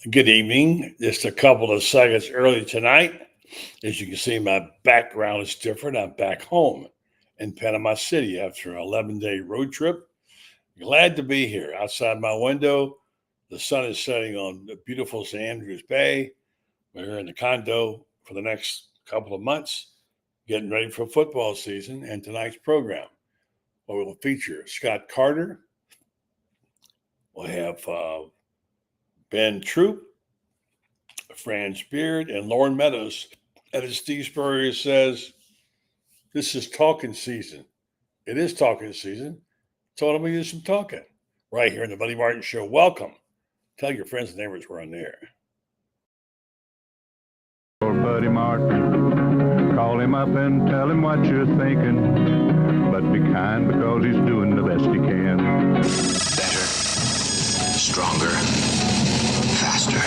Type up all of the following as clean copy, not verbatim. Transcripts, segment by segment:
Good evening. Just a couple of seconds early tonight. As you can see, my background is different. I'm back home in Panama City after an 11-day road trip. Glad to be here. Outside my window, the sun is setting on the beautiful San Andreas Bay. We're here in the condo for the next couple of months, getting ready for football season and tonight's program. We will feature Scott Carter. We'll have Ben Troupe, Franz Beard, and Loren Meadows. And as Steve Spurrier says, this is talking season. It is talking season. So I'm going to do some talking right here in the Buddy Martin Show. Welcome. Tell your friends and neighbors we're on the air. Buddy Martin, call him up and tell him what you're thinking. But be kind because he's doing the best he can. Better, stronger, faster.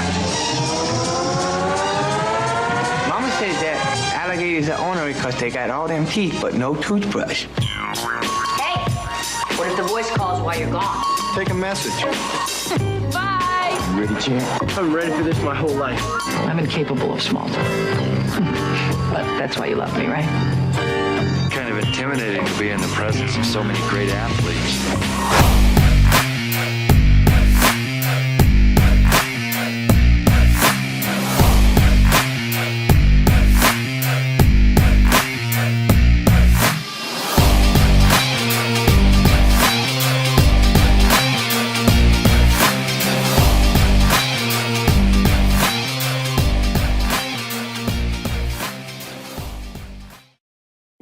Mama says that alligators are ornery because they got all them teeth but no toothbrush. Hey, what if the voice calls while you're gone? Take a message. Bye. You ready, champ? I'm ready for this my whole life. I'm incapable of small talk. But that's why you love me, right? Kind of intimidating to be in the presence of so many great athletes.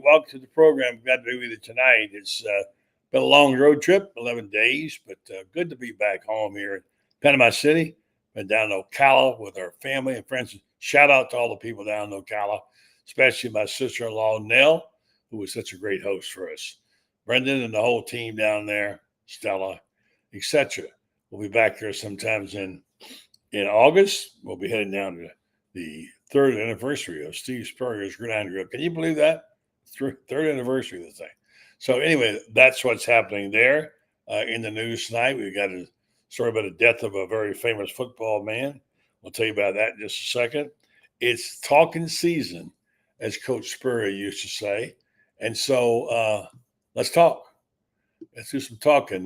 Welcome to the program. Glad to be with you tonight. It's been a long road trip, 11 days, but good to be back home here in Panama City. Been down to Ocala with our family and friends. Shout out to all the people down in Ocala, especially my sister-in-law, Nell, who was such a great host for us. Brendan and the whole team down there, Stella, etc. We'll be back there sometimes in August. We'll be heading down to the third anniversary of Steve Spurrier's Gridiron Grill. Can you believe that? Third anniversary of the thing. So anyway, that's what's happening there in the news tonight. We've got a story about the death of a very famous football man. We'll tell you about that in just a second. It's talking season, as Coach Spurrier used to say. And so let's talk. Let's do some talking.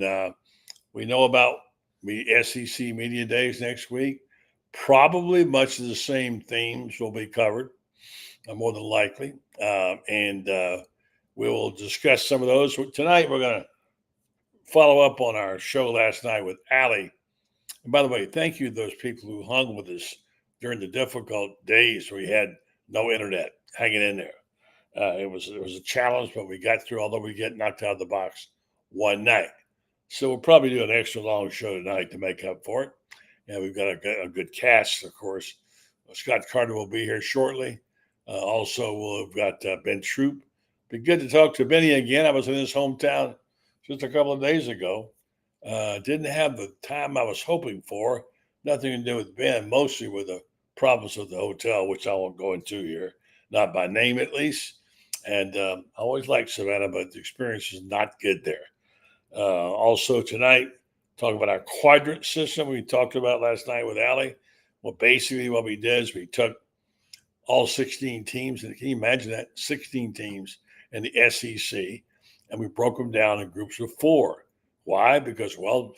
We know about the SEC Media Days next week. Probably much of the same themes will be covered, more than likely. And we will discuss some of those. Tonight, we're going to follow up on our show last night with Allie. And by the way, thank you to those people who hung with us during the difficult days where we had no internet, hanging in there. It was a challenge, but we got through, although we get knocked out of the box one night. So we'll probably do an extra long show tonight to make up for it. And we've got a good cast, of course. Scott Carter will be here shortly. Also, we've got Ben Troupe. Be good to talk to Benny again. I was in his hometown just a couple of days ago. Didn't have the time I was hoping for. Nothing to do with Ben, mostly with the problems of the hotel, which I won't go into here, not by name at least. And I always liked Savannah, but the experience is not good there. Also tonight, talking about our quadrant system we talked about last night with Allie. Well, basically what we did is we took all 16 teams, and can you imagine that? 16 teams in the SEC, and we broke them down in groups of 4. Why? Because, 4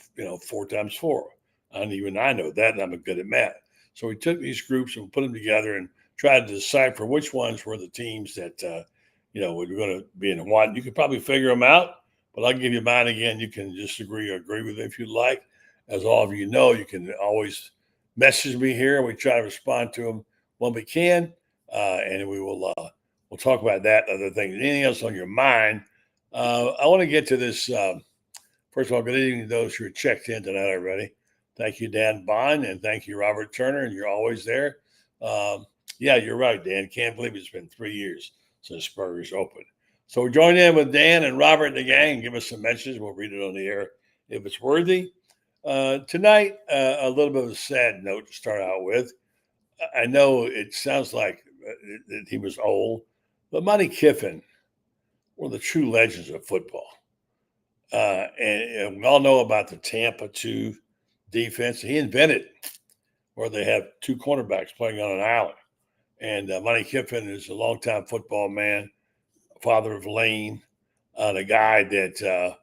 times 4. And even I know that, and I'm good at math. So we took these groups and we put them together and tried to decipher which ones were the teams that, were going to be in one. You could probably figure them out, but I'll give you mine again. You can disagree or agree with it if you like. As all of you know, you can always message me here. We try to respond to them when we can, and we'll talk about that and other things. Anything else on your mind? I want to get to this. First of all, good evening to those who are checked in tonight already. Thank you, Dan Bond, and thank you, Robert Turner, and you're always there. Yeah, you're right, Dan. Can't believe it's been 3 years since Spurs opened. So we're joining in with Dan and Robert and the gang. Give us some messages. We'll read it on the air if it's worthy. Tonight, a little bit of a sad note to start out with. I know it sounds like he was old, but Monte Kiffin, one of the true legends of football. And we all know about the Tampa 2 defense. He invented where they have two cornerbacks playing on an island. And Monte Kiffin is a longtime football man, father of Lane, the guy that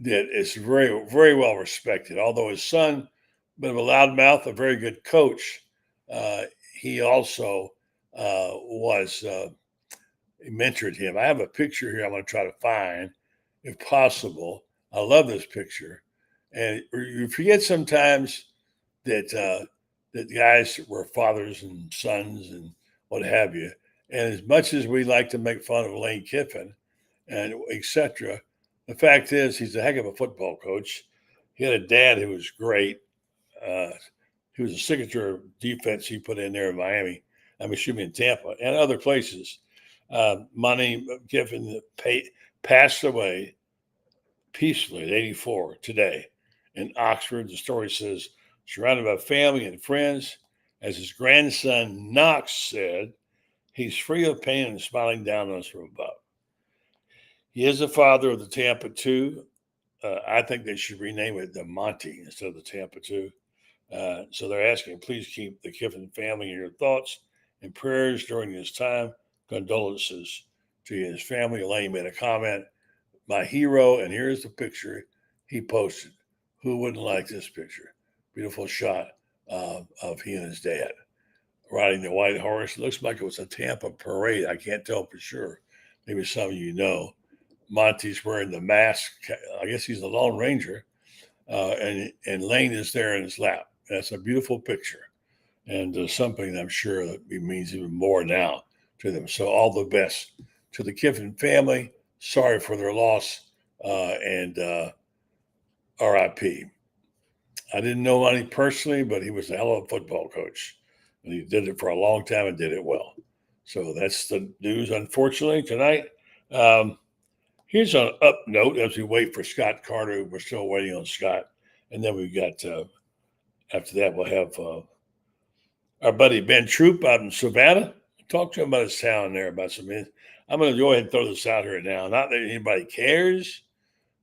is very, very well respected. Although his son, a bit of a loudmouth, a very good coach, he also he mentored him. I have a picture here I'm going to try to find, if possible. I love this picture. And you forget sometimes that that guys were fathers and sons and what have you. And as much as we like to make fun of Lane Kiffin and etc., the fact is he's a heck of a football coach. He had a dad who was great. He was a signature of defense he put in there in Miami. In Tampa and other places. Monte Kiffin passed away peacefully at 84 today in Oxford. The story says, surrounded by family and friends, as his grandson Knox said, he's free of pain and smiling down on us from above. He is the father of the Tampa 2. I think they should rename it the Monte instead of the Tampa 2. So they're asking, please keep the Kiffin family in your thoughts and prayers during this time. Condolences to his family. Elaine made a comment, my hero, and here's the picture he posted. Who wouldn't like this picture? Beautiful shot of he and his dad riding the white horse. It looks like it was a Tampa parade. I can't tell for sure. Maybe some of you know. Monte's wearing the mask. I guess he's the Lone Ranger. And Lane is there in his lap. That's a beautiful picture. And something that I'm sure that it means even more now to them. So all the best to the Kiffin family. Sorry for their loss, and RIP. I didn't know Monte personally, but he was a hell of a football coach. And he did it for a long time and did it well. So that's the news, unfortunately, tonight. Here's an up note as we wait for Scott Carter. We're still waiting on Scott. And then we've got, after that, we'll have our buddy Ben Troupe out in Savannah. Talk to him about his town there, about some. I'm going to go ahead and throw this out here now. Not that anybody cares,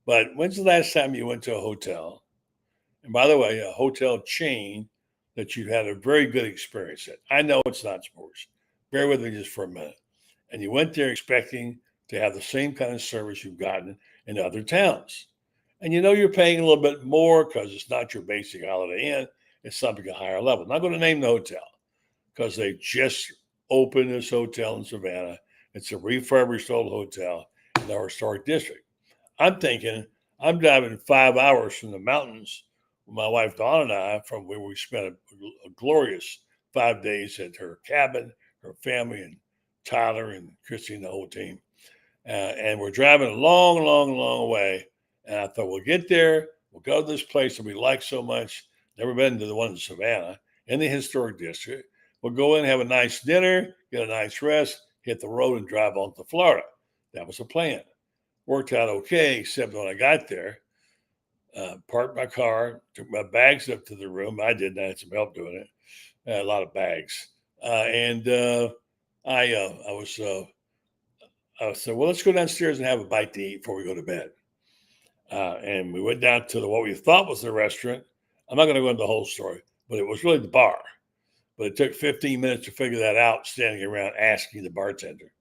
but when's the last time you went to a hotel? And by the way, a hotel chain that you had a very good experience at. I know it's not sports. Bear with me just for a minute. And you went there expecting to have the same kind of service you've gotten in other towns. And you know you're paying a little bit more because it's not your basic Holiday Inn. It's something a higher level. I'm not going to name the hotel because they just opened this hotel in Savannah. It's a refurbished old hotel in the historic district. I'm thinking I'm driving 5 hours from the mountains with my wife Dawn and I, from where we spent a glorious 5 days at her cabin, her family, and Tyler and Christy and the whole team. And we're driving a long, long, long way. And I thought, we'll get there. We'll go to this place that we like so much. Never been to the one in Savannah, in the historic district. We'll go in, have a nice dinner, get a nice rest, hit the road, and drive on to Florida. That was the plan. Worked out okay, except when I got there, parked my car, took my bags up to the room. I didn't. I had some help doing it. A lot of bags. I said, well, let's go downstairs and have a bite to eat before we go to bed. And we went down to what we thought was the restaurant. I'm not going to go into the whole story, but it was really the bar. But it took 15 minutes to figure that out, standing around asking the bartender.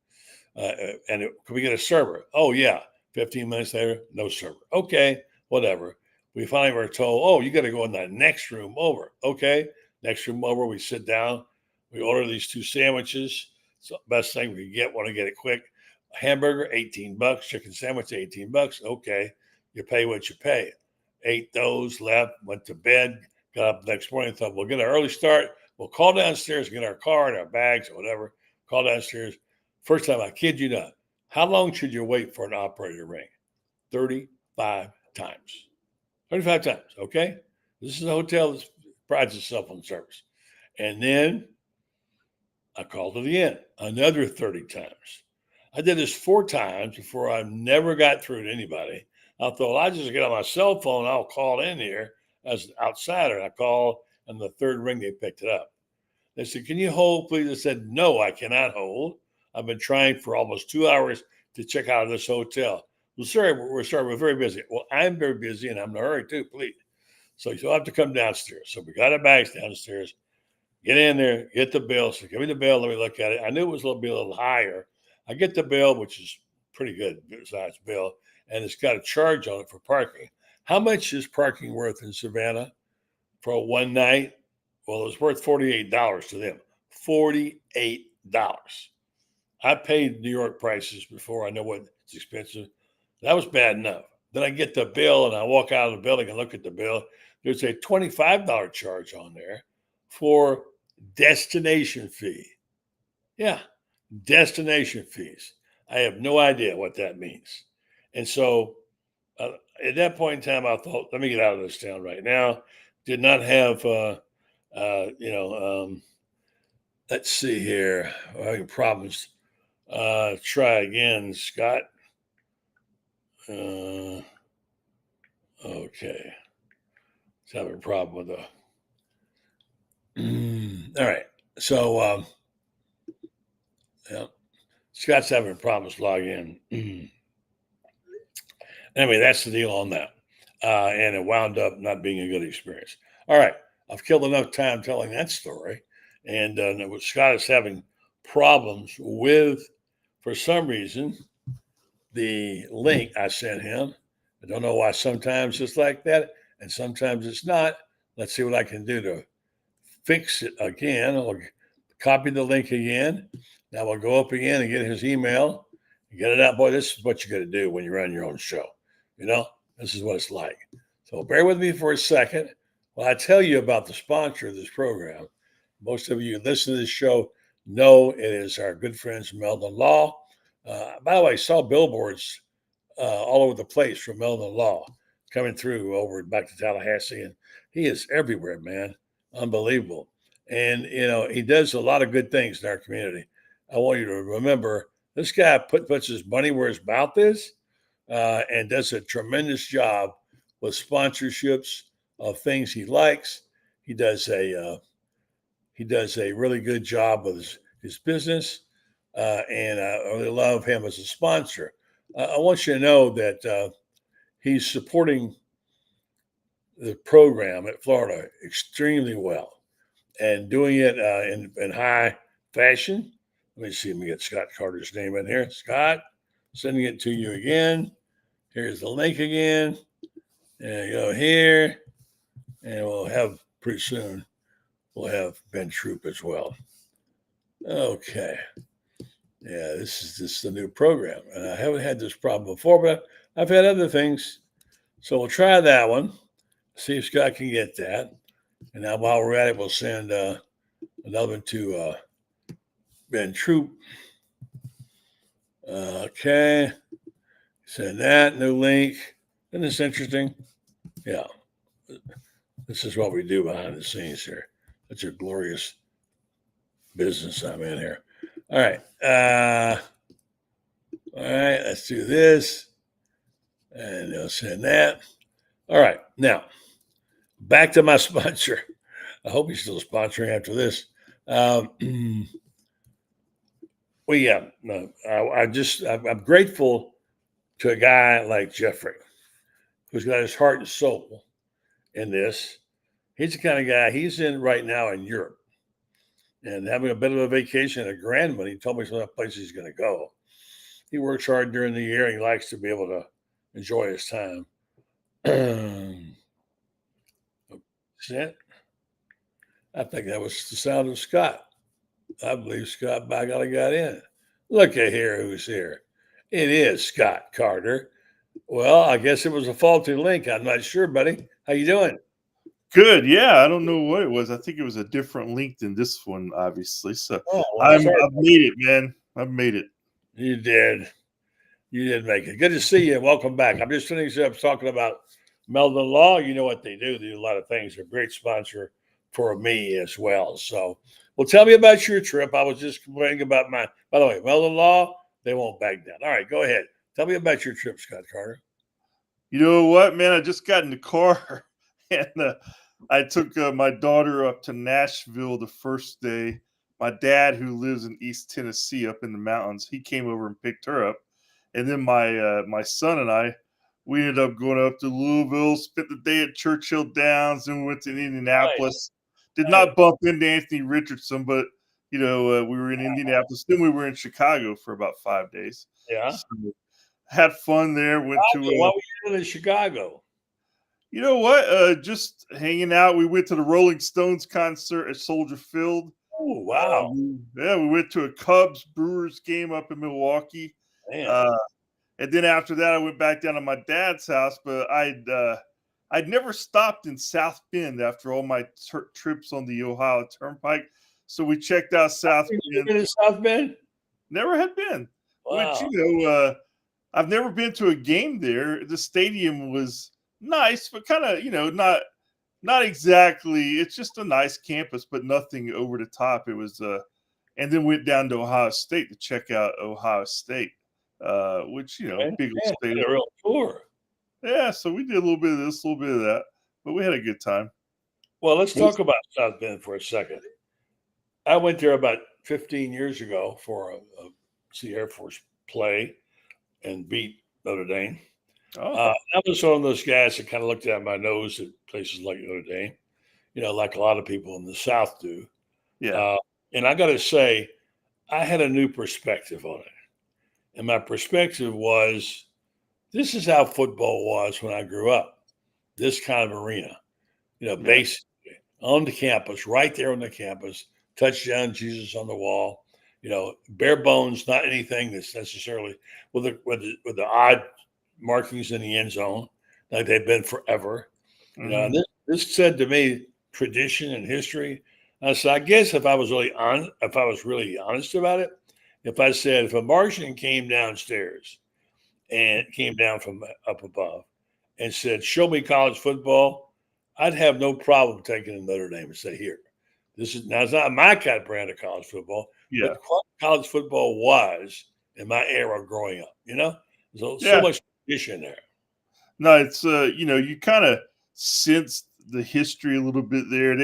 Can we get a server? Oh, yeah. 15 minutes later, no server. Okay, whatever. We finally were told, oh, you got to go in that next room over. Okay, next room over. We sit down. We order these 2 sandwiches. So best thing we can get, want to get it quick. Hamburger, $18. Chicken sandwich, $18. Okay, you pay what you pay. Ate those, left, went to bed, got up the next morning, thought we'll get an early start. We'll call downstairs, get our car and our bags or whatever. Call downstairs. First time, I kid you not. How long should you wait for an operator to ring? 35 times. 35 times, okay? This is a hotel that prides itself on service. And then I called it again, another 30 times. I did this 4 times before I never got through to anybody. I thought, well, I'll just get on my cell phone. I'll call in here as an outsider. And I called, and the 3rd ring, they picked it up. They said, can you hold, please? I said, no, I cannot hold. I've been trying for almost 2 hours to check out of this hotel. Well, sorry, we're very busy. Well, I'm very busy, and I'm in a hurry too, please. So you'll have to come downstairs. So we got our bags downstairs. Get in there, get the bill. So give me the bill. Let me look at it. I knew it was a little higher. I get the bill, which is pretty good size bill, and it's got a charge on it for parking. How much is parking worth in Savannah for one night? Well, it was worth $48 to them. $48. I paid New York prices before. I know what it's expensive. That was bad enough. Then I get the bill and I walk out of the building and look at the bill. There's a $25 charge on there for destination fee. Yeah, destination fees. I have no idea what that means. And so at that point in time, I thought, let me get out of this town right now. Did not have, let's see here. I'm having problems. Try again, Scott. Okay. It's having a problem with all right. So, yeah, Scott's having problems logging in. Anyway, that's the deal on that. And it wound up not being a good experience. All right. I've killed enough time telling that story. And Scott is having problems with, for some reason, the link I sent him. I don't know why sometimes it's like that and sometimes it's not. Let's see what I can do to fix it again. I'll copy the link again. Now we'll go up again and get his email and get it out. Boy, this is what you got to do when you run your own show. You know, this is what it's like. So bear with me for a second while I tell you about the sponsor of this program. Most of you who listen to this show know it is our good friends Meldon Law. By the way, I saw billboards all over the place from Meldon Law coming through over back to Tallahassee, and he is everywhere, man. Unbelievable. And, you know, he does a lot of good things in our community. I want you to remember this guy puts his money where his mouth is and does a tremendous job with sponsorships of things he likes. He does a really good job with his business, and I really love him as a sponsor. I want you to know that he's supporting the program at Florida extremely well and doing it in high fashion. Let me see if we get Scott Carter's name in here. Scott, sending it to you again. Here's the link again. And go here. And we'll have pretty soon, we'll have Ben Troupe as well. Okay. Yeah, this is just the new program. And I haven't had this problem before, but I've had other things. So we'll try that one. See if Scott can get that. And now while we're at it, we'll send another one to Ben Troupe. Okay. Send that new link. Isn't this interesting? Yeah. This is what we do behind the scenes here. That's a glorious business I'm in here. All right. Let's do this. And I'll send that. All right. Now, back to my sponsor. I hope he's still sponsoring after this. I'm grateful to a guy like Jeffrey, who's got his heart and soul in this. He's the kind of guy, he's in right now in Europe and having a bit of a vacation at Grandman. He told me some of the places he's going to go. He works hard during the year and he likes to be able to enjoy his time. I think that was the sound of Scott. I believe Scott got in. Look at here who's here. It is Scott Carter. Well, I guess it was a faulty link. I'm not sure, buddy. How you doing? Good. Yeah, I don't know what it was. I think it was a different link than this one, obviously. So I've made it, man. I've made it. You did. You did make it. Good to see you. Welcome back. I'm just finishing up talking about Meldon Law. You know what they do. They do a lot of things. They're a great sponsor for me as well. So, well, tell me about your trip. I was just complaining about by the way, Meldon Law, they won't back down. All right, go ahead. Tell me about your trip, Scott Carter. You know what, man? I just got in the car and I took my daughter up to Nashville the first day. My dad, who lives in East Tennessee up in the mountains, he came over and picked her up. And then my son and I we ended up going up to Louisville, spent the day at Churchill Downs, and went to Indianapolis. Did not bump into Anthony Richardson, but we were in Indianapolis. Then we were in Chicago for about 5 days. Yeah. So, had fun there. Went to why were you in Chicago? You know what? Just hanging out. We went to the Rolling Stones concert at Soldier Field. Oh, wow. We went to a Cubs Brewers game up in Milwaukee. And then after that, I went back down to my dad's house. But I'd never stopped in South Bend after all my trips on the Ohio Turnpike. So we checked out South Bend. Been to South Bend? Never had been. Wow. Which, I've never been to a game there. The stadium was nice, but kind of, not exactly. It's just a nice campus, but nothing over the top. It was, and then went down to Ohio State to check out Ohio State, which, big old state. A real tour. Yeah, so we did a little bit of this, a little bit of that, but we had a good time. Well, let's talk about South Bend for a second. I went there about 15 years ago for a Sea Air Force play and beat Notre Dame. I was one of those guys that kind of looked at my nose at places like Notre Dame, like a lot of people in the South do. Yeah. And I got to say, I had a new perspective on it. And my perspective was, this is how football was when I grew up. This kind of arena, basically on the campus, right there on the campus, touchdown, Jesus on the wall, bare bones, not anything that's necessarily with the odd markings in the end zone like they've been forever. And this said to me tradition and history. So I guess if I was really honest about it, if I said if a Martian came downstairs and came down from up above and said, "Show me college football," I'd have no problem taking a Notre Dame and say, "Here, this is now it's not my kind of brand of college football, but college football was in my era growing up." So much tradition there. No, it's you kind of sense the history a little bit there.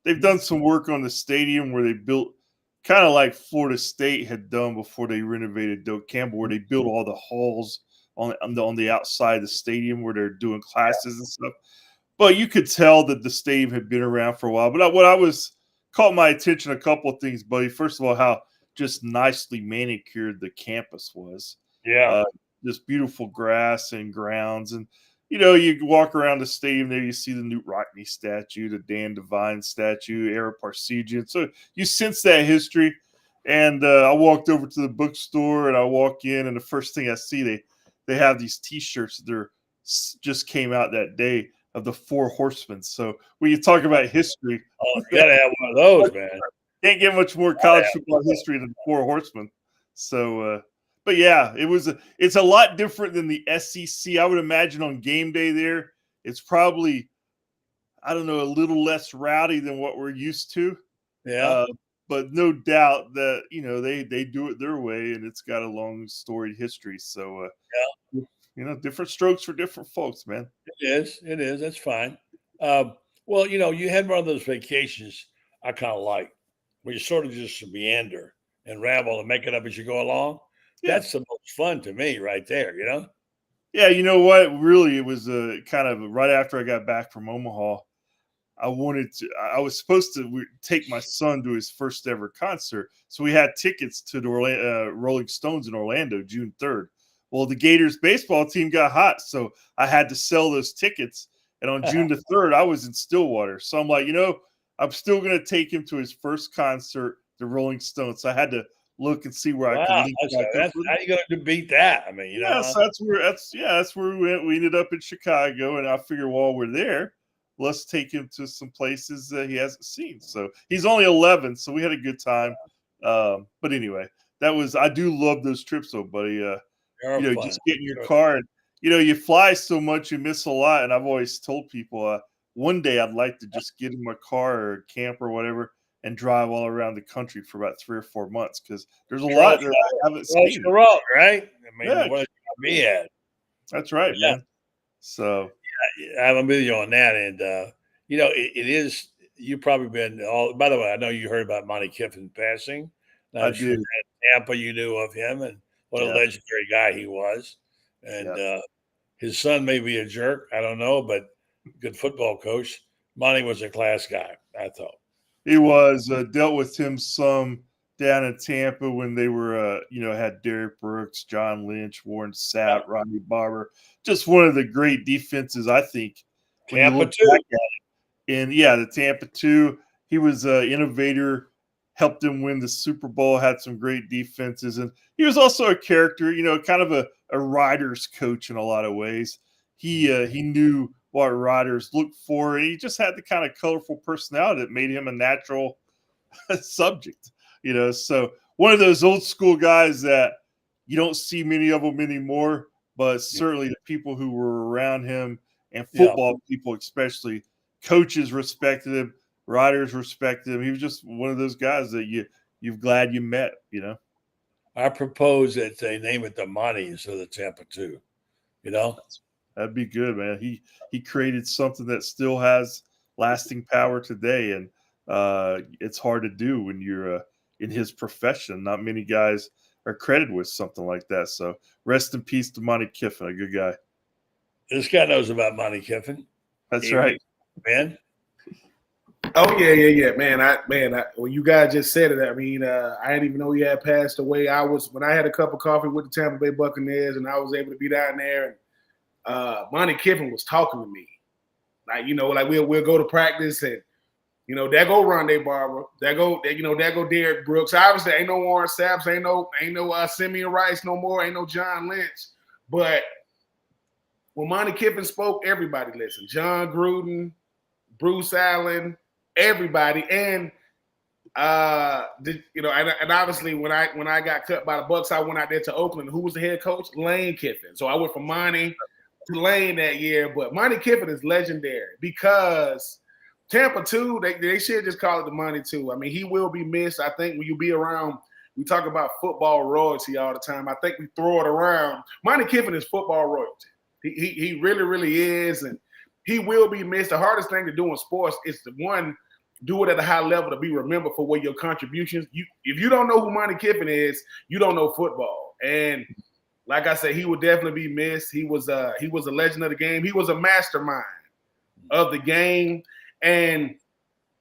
They've done some work on the stadium where they built kind of like Florida State had done before they renovated Doak Campbell, where they built all the halls on the outside of the stadium where they're doing classes and stuff. But you could tell that the stadium had been around for a while. But caught my attention a couple of things, buddy. First of all, how just nicely manicured the campus was. Yeah. Just beautiful grass and grounds. And, you walk around the stadium there, you see the Newt Rockne statue, the Dan Devine statue, Ara Parsegian. So you sense that history. And I walked over to the bookstore and I walk in, and the first thing I see, they have these T-shirts that just came out that day of the Four Horsemen. So when you talk about history, you gotta have one of those, man. Can't get much more college football history than the Four Horsemen. So, but yeah, it's a lot different than the SEC. I would imagine on game day there, it's probably, I don't know, a little less rowdy than what we're used to. Yeah. But no doubt that, they do it their way, and it's got a long storied history. So, different strokes for different folks, man. It is. That's fine. Well, you had one of those vacations I kind of like, where you sort of just meander and ramble and make it up as you go along. Yeah. That's the most fun to me right there, Yeah, you know what? Really, it was kind of right after I got back from Omaha. I was supposed to take my son to his first ever concert. So we had tickets to the Rolling Stones in Orlando, June 3rd. Well, the Gators baseball team got hot, so I had to sell those tickets. And on June the 3rd, I was in Stillwater. So I'm like, I'm still going to take him to his first concert, the Rolling Stones. So I had to look and see where I could link that's how you going to beat that? I mean, so that's where we went. We ended up in Chicago, and I figured while we're there, let's take him to some places that he hasn't seen. So he's only 11, so we had a good time. But anyway, I do love those trips, though, buddy. Just get in your car and, you fly so much, you miss a lot. And I've always told people one day I'd like to just get in my car or camp or whatever and drive all around the country for about 3 or 4 months, because there's a lot that I haven't seen. The road, right? I mean, what me at? That's right, man. So I'm with you on that. And, it is, you've probably been by the way, I know you heard about Monte Kiffin passing. I did. Tampa, you knew of him, and what a legendary guy he was. And His son may be a jerk, I don't know, but good football coach. Monte was a class guy, I thought. He was dealt with him some down in Tampa when they were, had Derek Brooks, John Lynch, Warren Sapp, Rodney Barber. Just one of the great defenses, I think. When Tampa you look 2. back at it. And yeah, the Tampa 2. He was an innovator, helped them win the Super Bowl, had some great defenses, and he was also a character, kind of a riders coach in a lot of ways. He knew what riders looked for, and he just had the kind of colorful personality that made him a natural subject. So one of those old school guys that you don't see many of them anymore, but certainly the people who were around him and football people, especially coaches, respected him. Riders respected him. He was just one of those guys that you're glad you met. I propose that they name it the Monte instead of the Tampa 2. That'd be good, man. He created something that still has lasting power today, and it's hard to do when you're in his profession. Not many guys are credited with something like that. So rest in peace to Monte Kiffin, a good guy. This guy knows about Monte Kiffin. That's right, man. Oh yeah, man. When you guys just said it, I didn't even know he had passed away. When I had a cup of coffee with the Tampa Bay Buccaneers, and I was able to be down there, and Monte Kiffin was talking to me, we'll go to practice, and there go Rondé Barber, there go Derek Brooks. Obviously, ain't no Warren Sapp, ain't no Simeon Rice no more, ain't no John Lynch, but when Monte Kiffin spoke, everybody listened. John Gruden, Bruce Allen. Everybody, and and obviously when I got cut by the Bucs, I went out there to Oakland. Who was the head coach? Lane Kiffin. So I went from Monte to Lane that year. But Monte Kiffin is legendary because Tampa 2, they should just call it the Monte 2. He will be missed. I think when you be around, we talk about football royalty all the time. I think we throw it around. Monte Kiffin is football royalty. He really, really is, and he will be missed. The hardest thing to do in sports is to do it at a high level to be remembered for what your contributions. If you don't know who Monte Kiffin is, you don't know football. And like I said, he would definitely be missed. He was a legend of the game. He was a mastermind of the game. And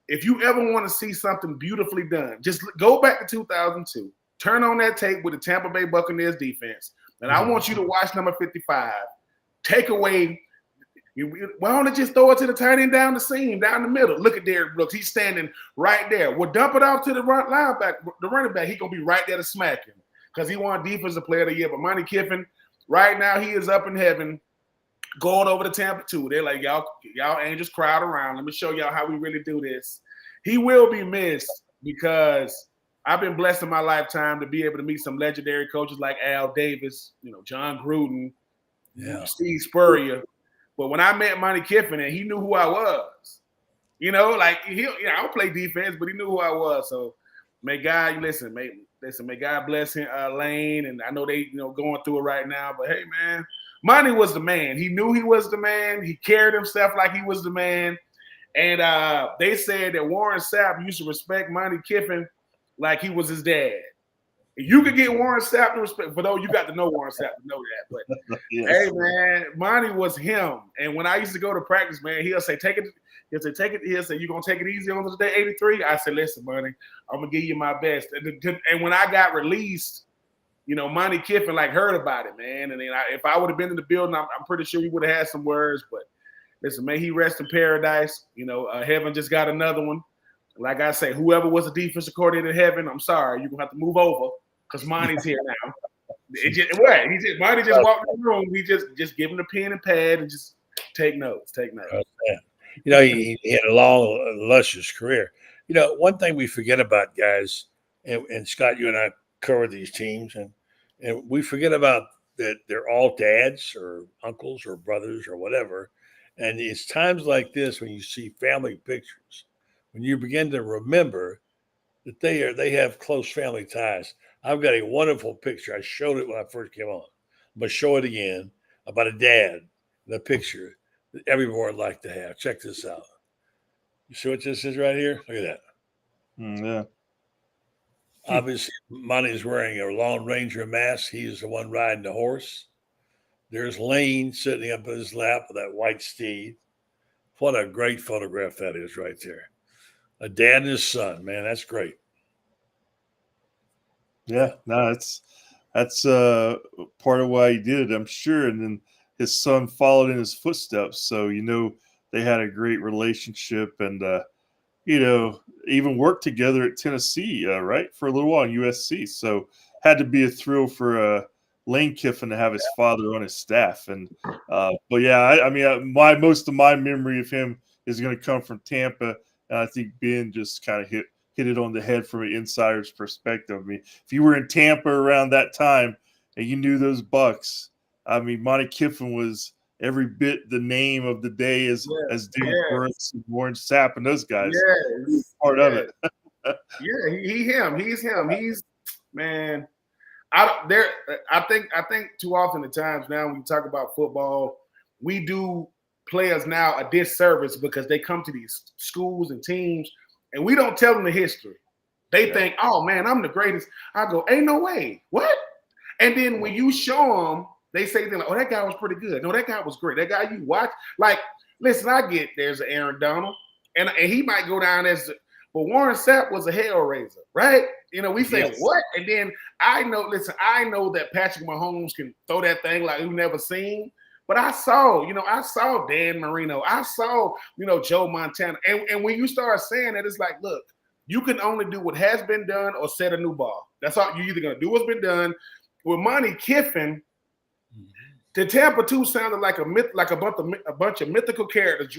if you ever want to see something beautifully done, just go back to 2002. Turn on that tape with the Tampa Bay Buccaneers defense, and I want you to watch number 55. Take away. Why don't they just throw it to the tight end down the seam, down the middle? Look at Derek Brooks. He's standing right there. We'll dump it off to the running back. He's going to be right there to smack him because he won Defensive Player of the Year. But Monte Kiffin, right now, he is up in heaven going over to Tampa 2. They're like, y'all angels crowd around. Let me show y'all how we really do this. He will be missed because I've been blessed in my lifetime to be able to meet some legendary coaches like Al Davis, John Gruden, Steve Spurrier. But when I met Monte Kiffin, and he knew who I was, I don't play defense, but he knew who I was. So may God may God bless him, Lane, and I know they going through it right now. But hey, man, Monte was the man. He knew he was the man. He carried himself like he was the man. And they said that Warren Sapp used to respect Monte Kiffin like he was his dad. You could get Warren Sapp to respect, for those you got to know Warren Sapp to know that. But yes. Hey, man, Monte was him. And when I used to go to practice, man, he'll say, take it. He'll say, take it. He'll say, you gonna take it easy on this day 83? I said, listen, Monte, I'm gonna give you my best. And when I got released, Monte Kiffin heard about it, man. And then if I would have been in the building, I'm pretty sure he would have had some words. But listen, may he rest in paradise. Heaven just got another one. Like I say, whoever was the defensive coordinator in heaven, I'm sorry, you're gonna have to move over. Because Monte's here now. Monte just walked in the room. We just give him the pen and pad and just take notes. He had a long, luscious career. One thing we forget about, guys, and Scott, you and I cover these teams, and we forget about that they're all dads or uncles or brothers or whatever. And it's times like this when you see family pictures, when you begin to remember that they have close family ties. I've got a wonderful picture. I showed it when I first came on. I'm going to show it again about a dad, the picture that everyone would like to have. Check this out. You see what this is right here? Look at that. Yeah. Obviously, Monte's wearing a Lone Ranger mask. He is the one riding the horse. There's Lane sitting up in his lap with that white steed. What a great photograph that is right there. A dad and his son, man, that's great. Yeah, no, that's part of why he did it, I'm sure. And then his son followed in his footsteps, so they had a great relationship, and even worked together at Tennessee, right, for a little while in USC. So had to be a thrill for Lane Kiffin to have his father on his staff. And but yeah, I mean, most of my memory of him is going to come from Tampa, and I think Ben just kind of hit it on the head from an insider's perspective. I mean, if you were in Tampa around that time and you knew those Bucks, I mean, Monte Kiffin was every bit the name of the day as Derek Brooks and Warren Sapp and those guys. Yeah, part of it. Yeah, he's him. He's man. I think too often at times now when we talk about football, we do players now a disservice because they come to these schools and teams and we don't tell them the history. They think, oh man, I'm the greatest. I go, ain't no way. What? And then when you show them, they say, oh, that guy was pretty good. No, that guy was great. That guy you watch. Like, listen, I get there's an Aaron Donald, and he might go down as, but Warren Sapp was a hellraiser, right? We say, what? And then I know that Patrick Mahomes can throw that thing like we've never seen. But I saw Dan Marino. I saw, Joe Montana. And when you start saying that, it's like, look, you can only do what has been done or set a new bar. That's all. You're either going to do what's been done. With Monte Kiffin, the Tampa 2 sounded like a bunch of mythical characters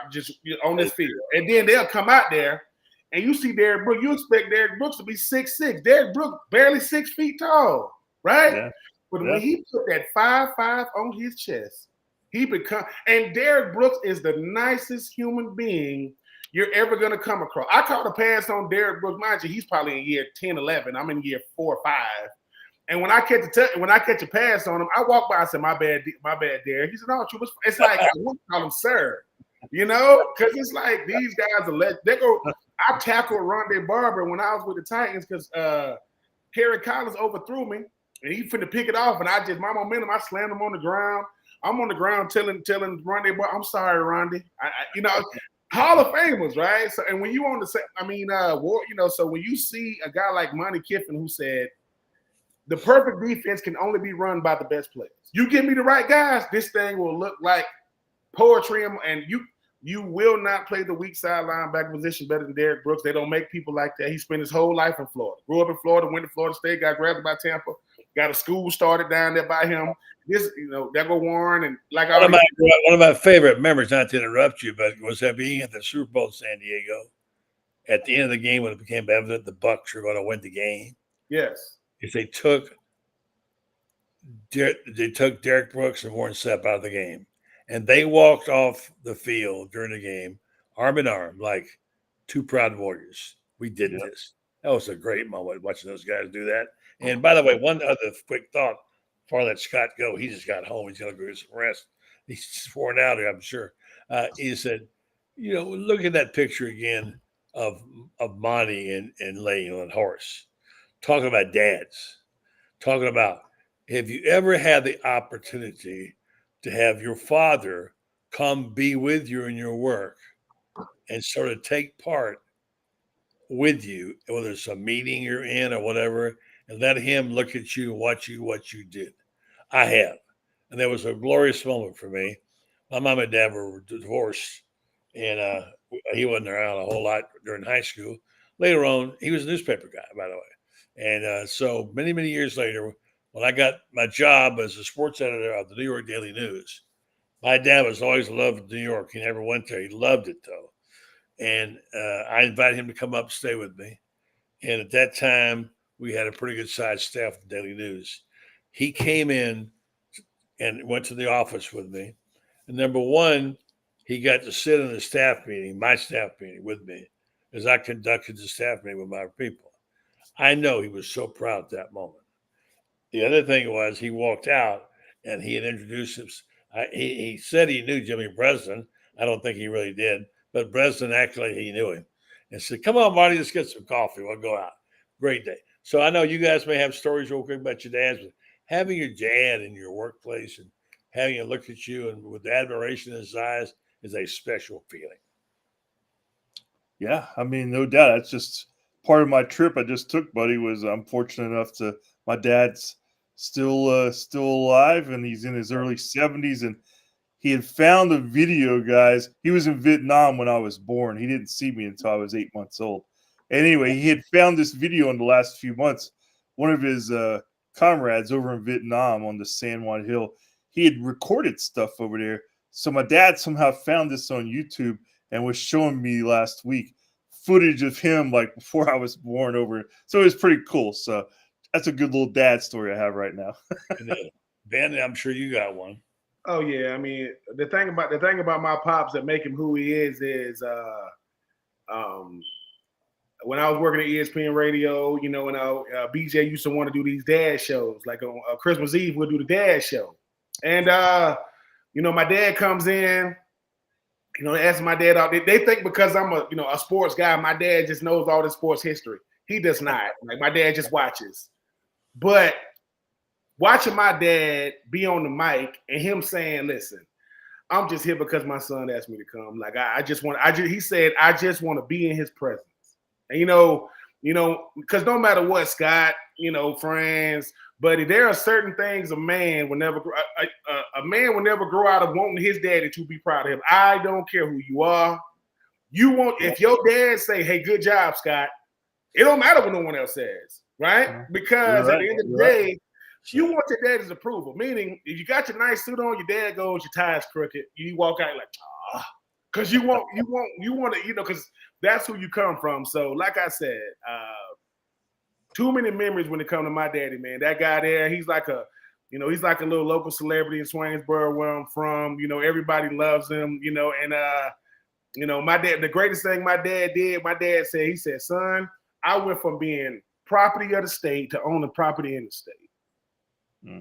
just on this field. And then they'll come out there, and you see Derek Brooks. You expect Derek Brooks to be 6'6". Derek Brooks barely 6 feet tall, right? Yeah. But when he put that 5'5" on his chest, and Derek Brooks is the nicest human being you're ever going to come across. I caught a pass on Derek Brooks. Mind you, he's probably in year 10, 11. I'm in year 4 or 5. And when I catch a pass on him, I walk by and say, my bad, Derek. He said, no, Troupe. It's like, I want to call him sir, because it's like these guys are I tackled Rondé Barber when I was with the Titans because Harry Collins overthrew me. And he finna pick it off, and my momentum, I slammed him on the ground. I'm on the ground telling Rondé, boy, I'm sorry, Rondé. Hall of Famers, right? So, and when you on the set, so when you see a guy like Monte Kiffin who said, the perfect defense can only be run by the best players. You give me the right guys, this thing will look like poetry, and you will not play the weak side linebacker position better than Derek Brooks. They don't make people like that. He spent his whole life in Florida. Grew up in Florida, went to Florida State, got drafted by Tampa. Got a school started down there by him. There go Warren, and like one of my favorite memories, not to interrupt you, but was that being at the Super Bowl in San Diego at the end of the game when it became evident the Bucs were going to win the game. Yes, if they took Derek Brooks and Warren Sapp out of the game, and they walked off the field during the game, arm in arm, like two proud warriors. We did this. That was a great moment watching those guys do that. And by the way, one other quick thought before I let Scott go. He just got home. He's going to go get some rest. He's worn out here, I'm sure. He said, look at that picture again of Monte and Lane on horse. Talking about dads. Talking about, have you ever had the opportunity to have your father come be with you in your work and sort of take part with you, whether it's a meeting you're in or whatever, and let him look at you and watch what you did? I have. And that was a glorious moment for me. My mom and dad were divorced, and he wasn't around a whole lot during high school. Later on, he was a newspaper guy, by the way. And so many, many years later, when I got my job as a sports editor of the New York Daily News, my dad was always loved New York. He never went there. He loved it, though. And I invited him to come up and stay with me. And at that time, we had a pretty good sized staff at the Daily News. He came in and went to the office with me. And number one, he got to sit in the staff meeting, my staff meeting with me, as I conducted the staff meeting with my people. I know he was so proud at that moment. The other thing was he walked out and he had introduced himself. He said he knew Jimmy Breslin. I don't think he really did, but Breslin actually, he knew him and said, come on, Marty, let's get some coffee. We'll go out. Great day. So I know you guys may have stories real quick about your dads, but having your dad in your workplace and having him look at you and with admiration in his eyes is a special feeling. Yeah, I mean, no doubt. That's just part of my trip I just took, buddy. Was I'm fortunate enough to my dad's still alive, and he's in his early 70s, and he had found a video, guys. He was in Vietnam when I was born. He didn't see me until I was 8 months old. Anyway, he had found this video in the last few months. One of his comrades over in Vietnam on the San Juan Hill, he had recorded stuff over there. So my dad somehow found this on YouTube and was showing me last week footage of him like before I was born over. So it was pretty cool. So that's a good little dad story I have right now. Ben, I'm sure you got one. Oh yeah, I mean the thing about my pops that make him who he is when I was working at ESPN Radio, you know, and BJ used to want to do these dad shows. Like on Christmas Eve, we'll do the dad show, and you know, my dad comes in. You know, asking my dad out. They think because I'm a sports guy, my dad just knows all the sports history. He does not. Like my dad just watches. But watching my dad be on the mic and him saying, "Listen, I'm just here because my son asked me to come. Like he said, I just want to be in his presence." And you know, because no matter what, Scott, you know, Franz, buddy, there are certain things a man will never grow out of wanting his daddy to be proud of him. I don't care who you are. If your dad say, "Hey, good job, Scott," it don't matter what no one else says, right? Because at the end of the day, you want your daddy's approval. Meaning, if you got your nice suit on, your dad goes, "Your tie's crooked," you walk out like, "Ah," because you want to, you know, because that's who you come from. So, like I said, too many memories when it comes to my daddy, man. That guy there, he's like a little local celebrity in Swainsboro where I'm from. You know, everybody loves him, you know, and you know, my dad, the greatest thing my dad did, he said, "Son, I went from being property of the state to owning property in the state."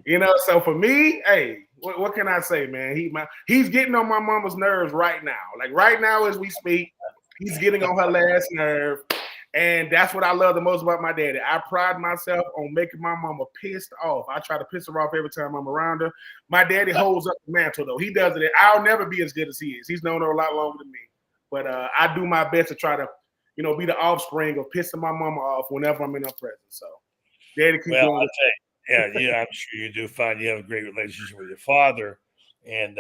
You know, so for me, hey, what can I say, man? He's getting on my mama's nerves right now. Like right now as we speak, he's getting on her last nerve. And that's what I love the most about my daddy. I pride myself on making my mama pissed off. I try to piss her off every time I'm around her. My daddy holds up the mantle, though. He does it. I'll never be as good as he is. He's known her a lot longer than me. But I do my best to try to, you know, be the offspring of pissing my mama off whenever I'm in her presence. So, daddy, keep going. Yeah, I'm sure you do find you have a great relationship with your father, and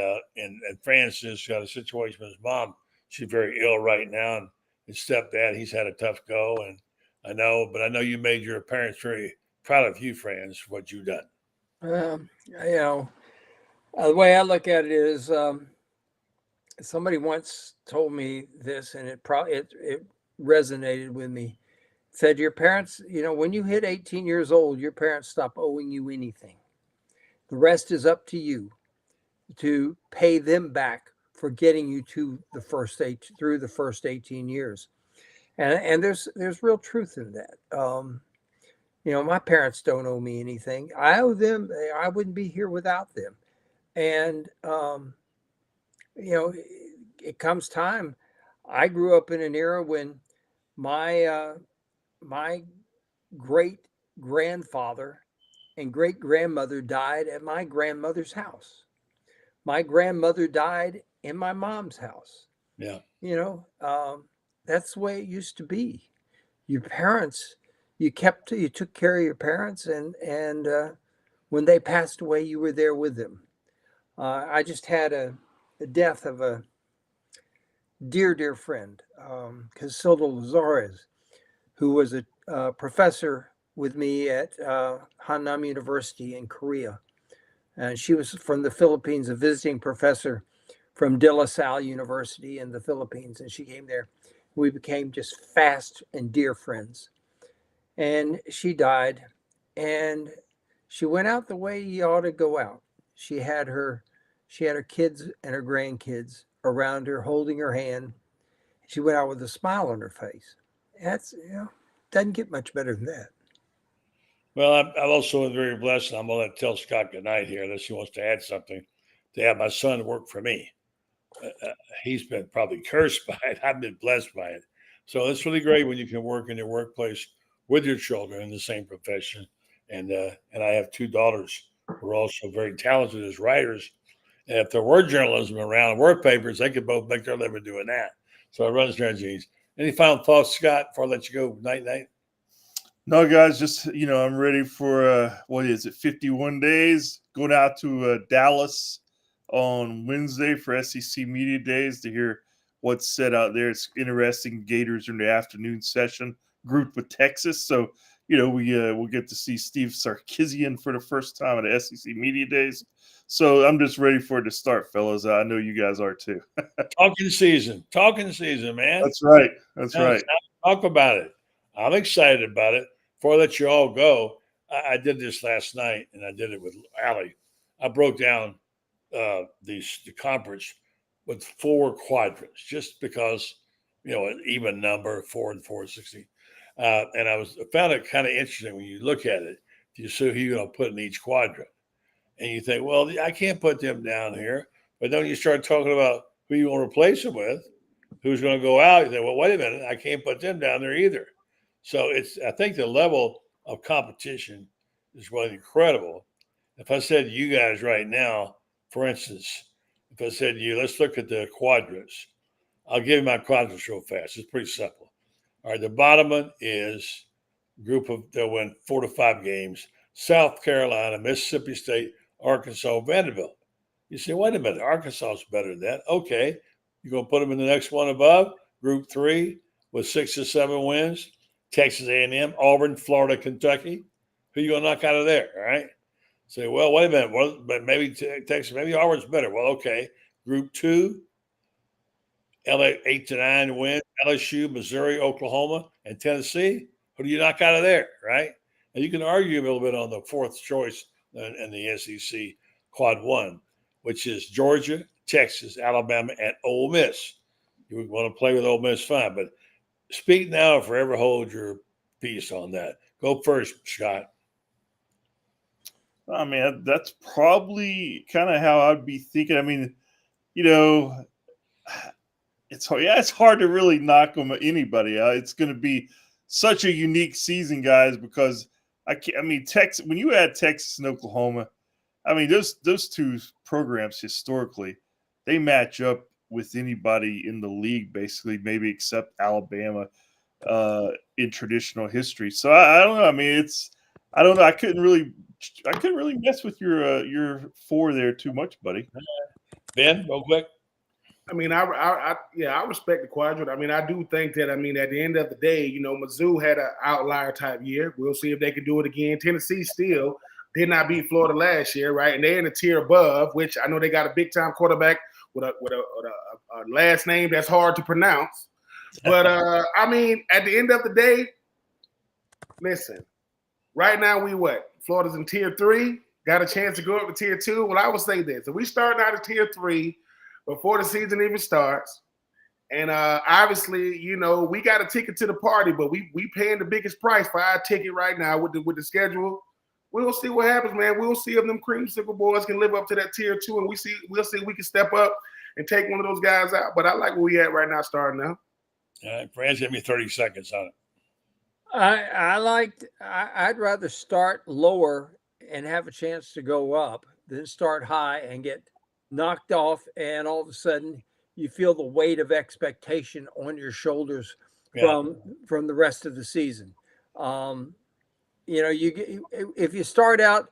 Francis got a situation with his mom. She's very ill right now, and his stepdad, he's had a tough go, and I know you made your parents very proud of you, Franz, for what you've done. You know, the way I look at it is, somebody once told me this, and it resonated with me. Said your parents, you know, when you hit 18 years old, your parents stop owing you anything. The rest is up to you to pay them back for getting you through the first 18 years. And there's real truth in that. You know, my parents don't owe me anything. I owe them. I wouldn't be here without them. And, you know, it comes time. I grew up in an era when my great grandfather and great grandmother died at my grandmother's house. My grandmother died in my mom's house. Yeah. You know, that's the way it used to be. Your parents, you took care of your parents, and when they passed away, you were there with them. I just had the death of a dear friend, Casilda Lazarez, who was a professor with me at Hannam University in Korea. And she was from the Philippines, a visiting professor from De La Salle University in the Philippines. And she came there. We became just fast and dear friends. And she died. And she went out the way you ought to go out. She had her kids and her grandkids around her, holding her hand. She went out with a smile on her face. That's, you know, doesn't get much better than that. Well, I'm also very blessed, and I'm going to tell Scott goodnight here unless he wants to add something, to have my son work for me. He's been probably cursed by it. I've been blessed by it. So it's really great when you can work in your workplace with your children in the same profession. And I have two daughters who are also very talented as writers. And if there were journalism around, work papers, they could both make their living doing that. So it runs their genes. Any final thoughts, Scott, before I let you go? Night. No, guys, just, I'm ready for, 51 days, going out to Dallas on Wednesday for SEC Media Days to hear what's said out there. It's interesting. Gators in the afternoon session, grouped with Texas. So, we'll get to see Steve Sarkisian for the first time at the SEC Media Days. So I'm just ready for it to start, fellas. I know you guys are too. Talking season, man. That's right. That's right. Talk about it. I'm excited about it. Before I let you all go, I did this last night, and I did it with Allie. I broke down the conference with 4 quadrants, just because, an even number, 4 and 4, 16. And I found it kind of interesting when you look at it. You see who you're going to put in each quadrant. And you think, well, I can't put them down here. But then you start talking about who you want to replace them with, who's going to go out. You think, well, wait a minute, I can't put them down there either. So I think the level of competition is really incredible. If I said to you guys right now, for instance, if I said to you, let's look at the quadrants. I'll give you my quadrants real fast. It's pretty simple. All right, the bottom one is a group they'll win 4 to 5 games. South Carolina, Mississippi State, Arkansas, Vanderbilt. You say, wait a minute, Arkansas is better than that. Okay, you're going to put them in the next one above, Group 3 with 6 to 7 wins. Texas A&M, Auburn, Florida, Kentucky. Who you going to knock out of there, all right? Say, well, wait a minute. Well, but maybe Texas, maybe Auburn's better. Well, okay. Group 2, LA 8 to 9 wins. LSU, Missouri, Oklahoma, and Tennessee. Who do you knock out of there, right? And you can argue a little bit on the 4th choice in the SEC Quad 1, which is Georgia, Texas, Alabama, and Ole Miss. You want to play with Ole Miss, fine. But speak now or forever hold your peace on that. Go first, Scott. I mean, that's probably kind of how I'd be thinking. I mean, it's hard. Yeah, it's hard to really knock on anybody. It's going to be such a unique season, guys, because Texas. When you add Texas and Oklahoma, I mean, those 2 programs historically, they match up with anybody in the league, basically, maybe except Alabama in traditional history. So I don't know. I mean, I don't know. I couldn't really mess with your 4 there too much, buddy. Ben, real quick. I mean, I respect the quadrant. I mean, I do think that, at the end of the day, Mizzou had an outlier type year. We'll see if they can do it again. Tennessee still did not beat Florida last year, right? And they're in a tier above, which I know they got a big time quarterback with a last name that's hard to pronounce. But at the end of the day, listen, right now Florida's in tier 3, got a chance to go up to tier 2. Well, I would say this. If we starting out at tier 3 before the season even starts, and obviously, we got a ticket to the party, but we paying the biggest price for our ticket right now with the schedule. We'll see what happens, man. We'll see if them creamsicle boys can live up to that tier 2, and we'll see if we can step up and take one of those guys out. But I like where we at right now, starting now. All right, Franz, give me 30 seconds on it. I'd rather start lower and have a chance to go up than start high and get knocked off, and all of a sudden you feel the weight of expectation on your shoulders from the rest of the season. If you start out,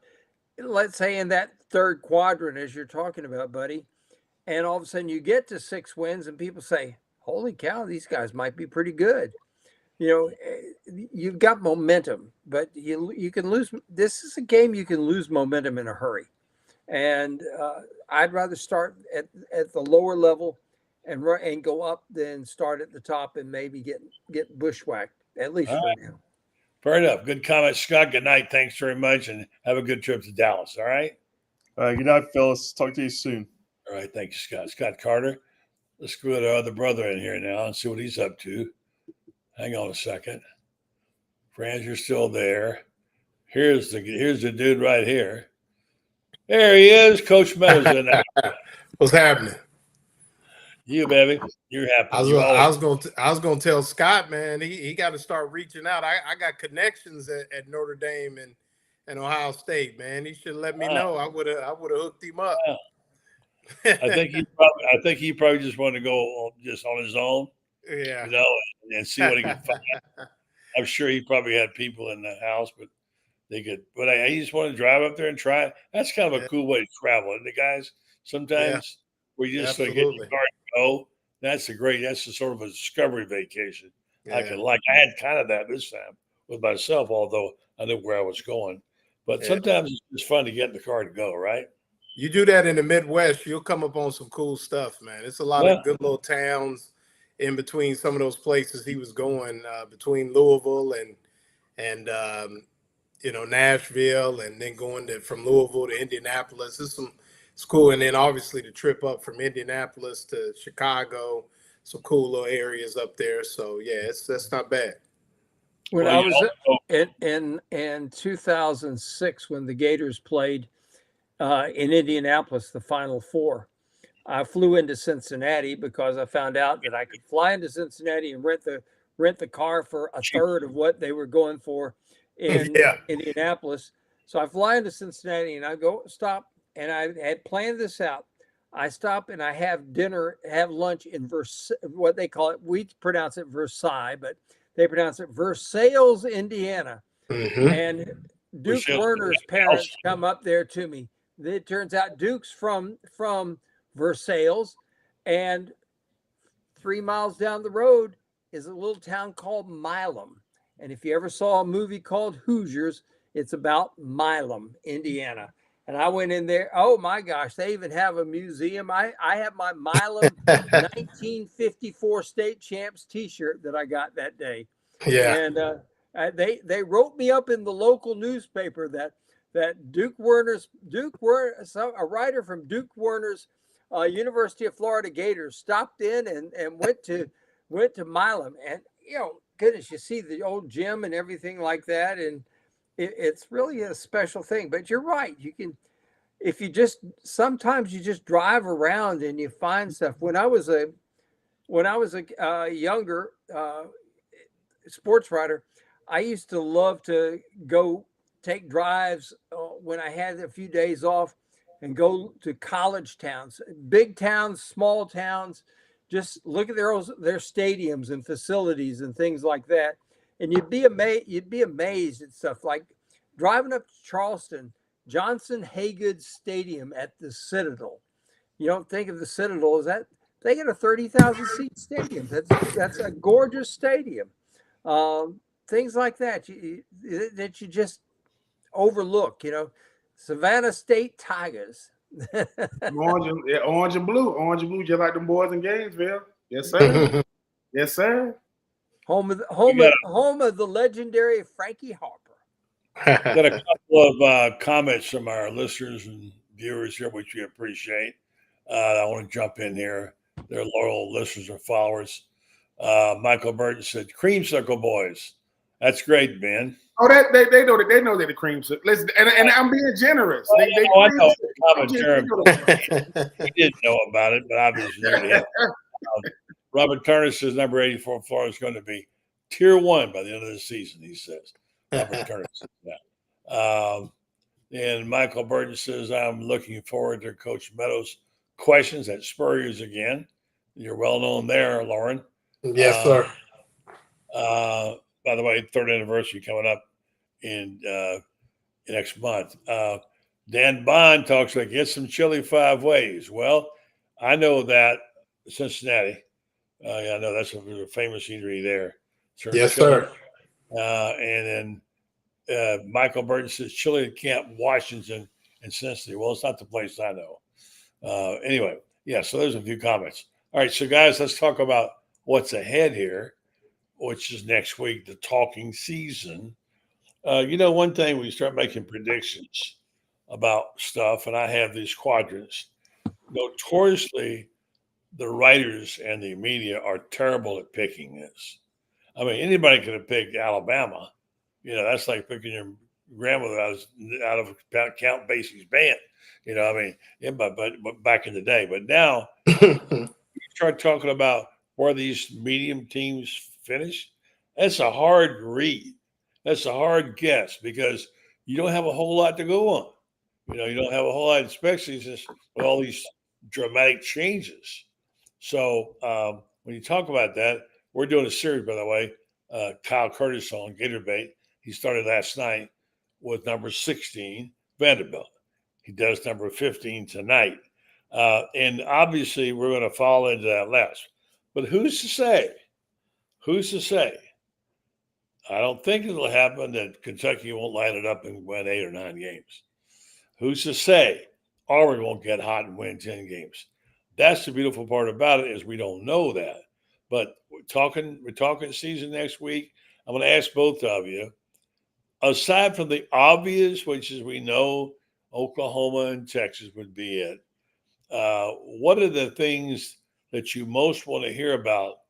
let's say in that 3rd quadrant, as you're talking about, buddy, and all of a sudden you get to 6 wins and people say, holy cow, these guys might be pretty good. You've got momentum, but you can lose. This is a game you can lose momentum in a hurry. And I'd rather start at the lower level and go up than start at the top and maybe get bushwhacked, at least for now. Fair enough. Good comment, Scott. Good night. Thanks very much, and have a good trip to Dallas. All right? All right. Good night, fellas. Talk to you soon. All right. Thank you, Scott. Scott Carter. Let's go to our other brother in here now and see what he's up to. Hang on a second. Franz, you're still there. Here's the dude right here. There he is, Coach Meadows. What's happening? You, baby. You're happy. I was gonna tell Scott, man, he got to start reaching out. I got connections at Notre Dame and Ohio State, man. He should let me know. I would have hooked him up. I think he probably just wanted to go just on his own, Yeah. you know, and see what he could find. I'm sure he probably had people in the house, but they could. But I just want to drive up there and try it. That's kind of a cool way to travel, isn't it, guys? Sometimes we just get in the Absolutely. car and go. That's a sort of a discovery vacation. I Yeah. had kind of that this time with myself, although I knew where I was going. But Yeah. sometimes it's just fun to get in the car and go, right? You do that in the Midwest, you'll come up on some cool stuff, man. It's a lot Yeah. of good little towns in between some of those places he was going, between Louisville and Nashville, and then going from Louisville to Indianapolis. It's cool. And then obviously the trip up from Indianapolis to Chicago, some cool little areas up there. So yeah, that's not bad. When I was in 2006, when the Gators played in Indianapolis, the Final Four, I flew into Cincinnati because I found out that I could fly into Cincinnati and rent the car for a third of what they were going for in Indianapolis. So I fly into Cincinnati and I go stop, and I had planned this out. I stop and I have lunch in what they call it. We pronounce it Versailles, but they pronounce it Versailles, Indiana. Mm-hmm. And Duke Werner's parents come up there to me. It turns out Duke's from Versailles, and 3 miles down the road is a little town called Milam. And if you ever saw a movie called Hoosiers, it's about Milam, Indiana. And I went in there. Oh my gosh, they even have a museum. I have my Milam 1954 state champs T-shirt that I got that day. Yeah. And they wrote me up in the local newspaper that a writer from Duke Werner's University of Florida Gators stopped in and went to Milam. And goodness, you see the old gym and everything like that, and it's really a special thing. But you're right. You can, sometimes you just drive around and you find stuff. When I was a younger sports writer, I used to love to go take drives when I had a few days off and go to college towns, big towns, small towns, just look at their stadiums and facilities and things like that. And you'd be amazed at stuff like driving up to Charleston, Johnson Haygood Stadium at the Citadel. You don't think of the Citadel as that. They get a 30,000 seat stadium. That's a gorgeous stadium. Things like that that you just overlook. Savannah State Tigers. Orange and blue, just like them boys in Gainesville. Yes, sir. Yes, sir. Home of the legendary Frankie Harper. Got a couple of comments from our listeners and viewers here, which we appreciate. I want to jump in here. They're loyal listeners or followers. Michael Burton said, "Creamsicle boys." That's great, Ben. Oh, they know that they know they're the creamsicle. Listen, and I'm being generous. I know it's a common term. He didn't know about it, but obviously knew it. Robert Turner says number 84 Florida is going to be tier 1 by the end of the season. He says. Robert Turner says that. And Michael Burton says, "I'm looking forward to Coach Meadows' questions at Spurrier's again." You're well known there, Loren. Yes, sir. By the way, 3rd anniversary coming up in next month. Dan Bond talks like get some chili 5 ways. Well, I know that Cincinnati. I know that's a famous eatery there. Yes, sir. And then Michael Burton says chili at Camp Washington in Cincinnati. Well, it's not the place I know. Anyway, yeah. So there's a few comments. All right, so guys, let's talk about what's ahead here, which is next week, the talking season. One thing, we start making predictions about stuff, and I have these quadrants. Notoriously, the writers and the media are terrible at picking this. I mean, anybody could have picked Alabama. That's like picking your grandmother out of Count Basie's band. But back in the day. But now, you start talking about where these medium teams finish, that's a hard read. That's a hard guess because you don't have a whole lot to go on. You don't have a whole lot, especially since with all these dramatic changes. So when you talk about that, we're doing a series, by the way, Kyle Curtis on Gator Bait. He started last night with number 16, Vanderbilt. He does number 15 tonight. And obviously, we're going to fall into that last. But who's to say? Who's to say? I don't think it'll happen that Kentucky won't line it up and win 8 or 9 games. Who's to say Auburn won't get hot and win 10 games? That's the beautiful part about it is we don't know that. But we're talking season next week. I'm going to ask both of you, aside from the obvious, which is we know Oklahoma and Texas would be it, what are the things that you most want to hear about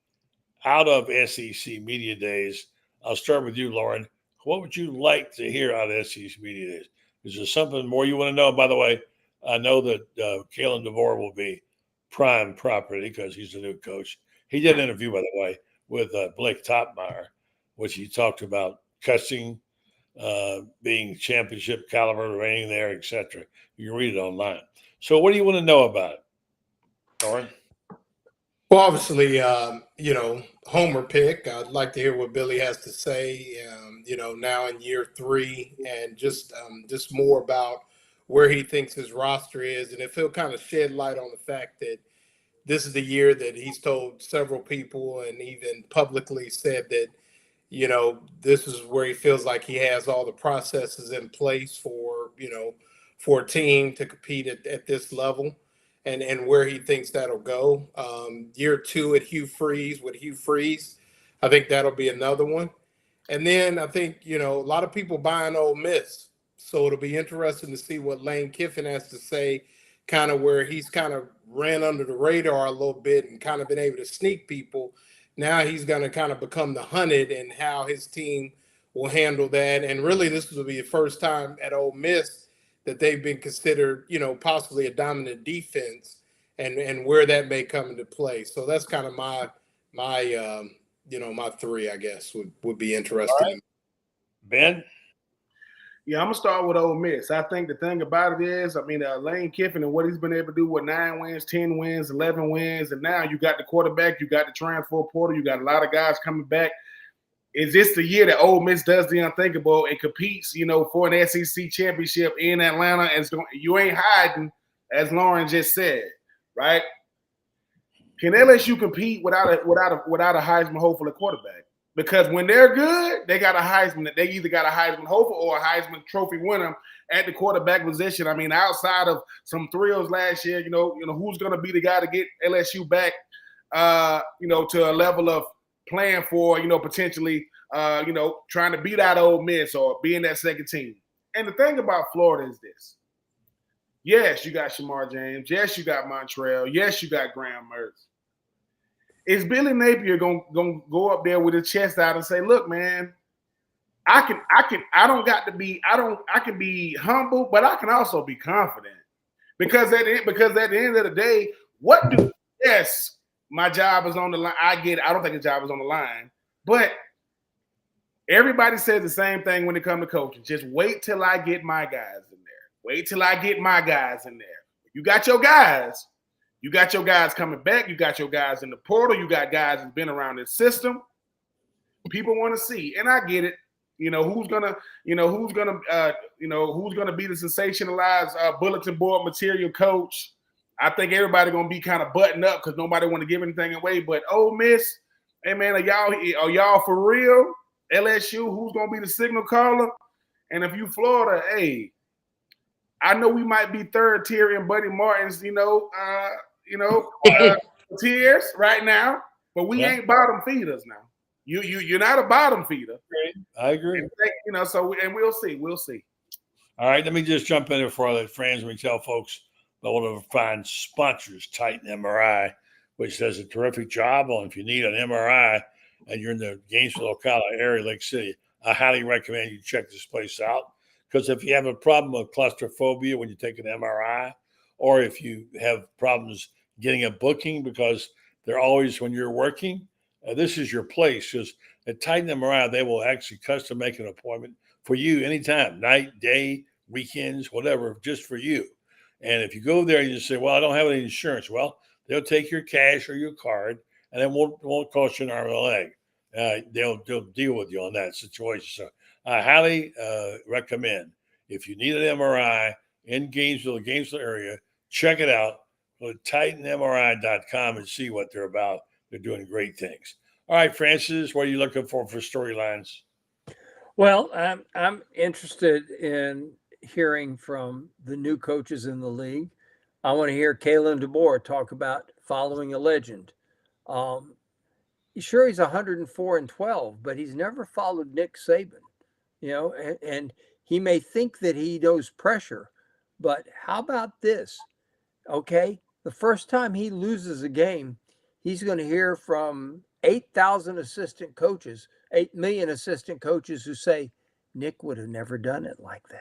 out of SEC Media Days? I'll start with you, Loren. What would you like to hear out of SEC Media Days? Is there something more you want to know? By the way, I know that Kalen DeVore will be prime property because he's the new coach. He did an interview, by the way, with Blake Topmeyer, which he talked about cussing, being championship caliber, reigning there, etc. You can read it online. So what do you want to know about it, Loren? Well, obviously, homer pick. I'd like to hear what Billy has to say, now in year 3 and just more about where he thinks his roster is. And if he'll kind of shed light on the fact that this is the year that he's told several people and even publicly said that, this is where he feels like he has all the processes in place for a team to compete at this level. And where he thinks that'll go. Year 2 at Hugh Freeze, I think that'll be another one. And then I think, a lot of people buying Ole Miss. So it'll be interesting to see what Lane Kiffin has to say, kind of where he's kind of ran under the radar a little bit and kind of been able to sneak people. Now he's going to kind of become the hunted and how his team will handle that. And really, this will be the first time at Ole Miss that they've been considered, possibly a dominant defense and where that may come into play. So that's kind of my 3, I guess, would be interesting. Right. Ben? Yeah, I'm going to start with Ole Miss. I think the thing about it is, Lane Kiffin and what he's been able to do with 9 wins, 10 wins, 11 wins, and now you got the quarterback, you got the transfer portal, you got a lot of guys coming back. Is this the year that Ole Miss does the unthinkable and competes, for an SEC championship in Atlanta? And you ain't hiding, as Loren just said, right? Can LSU compete without a Heisman hopeful quarterback? Because when they're good, they got a Heisman. They either got a Heisman hopeful or a Heisman Trophy winner at the quarterback position. Outside of some thrills last year, who's going to be the guy to get LSU back, to a level of playing for, potentially, trying to beat out Ole Miss or being that second team. And the thing about Florida is this. Yes, you got Shamar James. Yes, you got Montreal. Yes, you got Graham Mertz. Is Billy Napier gonna go up there with his chest out and say, look, man, I can be humble, but I can also be confident. Because at the end of the day, my job is on the line. I get it. I don't think his job is on the line. But everybody says the same thing when it comes to coaching. Just wait till I get my guys in there. Wait till I get my guys in there. You got your guys. You got your guys coming back. You got your guys in the portal. You got guys who've been around this system. People want to see. And I get it. Who's gonna be the sensationalized bulletin board material coach? I think everybody gonna be kind of buttoned up because nobody want to give anything away. But Ole Miss, hey man, are y'all for real? LSU, who's gonna be the signal caller? And if you Florida, hey, I know we might be third tier in Buddy Martin's, tiers right now, but we ain't bottom feeders now. You're not a bottom feeder. I agree. And we'll see. All right, let me just jump in there for the friends. We tell folks about one of our fine sponsors, Titan MRI, which does a terrific job on if you need an MRI and you're in the Gainesville, Ocala area, Lake City, I highly recommend you check this place out. Because if you have a problem with claustrophobia when you take an MRI, or if you have problems getting a booking because they're always when you're working, this is your place. Because at Titan MRI, they will actually custom make an appointment for you anytime, night, day, weekends, whatever, just for you. And if you go there and you say, well, I don't have any insurance, well, they'll take your cash or your card, and it won't cost you an arm and a leg. They'll deal with you on that situation. So I highly recommend, if you need an MRI in Gainesville area, check it out. Go to titanmri.com and see what they're about. They're doing great things. All right, Francis, what are you looking for storylines? Well, I'm interested in hearing from the new coaches in the league. I want to hear Kalen DeBoer talk about following a legend. Sure, he's 104-12, but he's never followed Nick Saban, and he may think that he knows pressure, but how about this? Okay, the first time he loses a game, he's going to hear from 8,000 assistant coaches, 8 million assistant coaches who say, Nick would have never done it like that.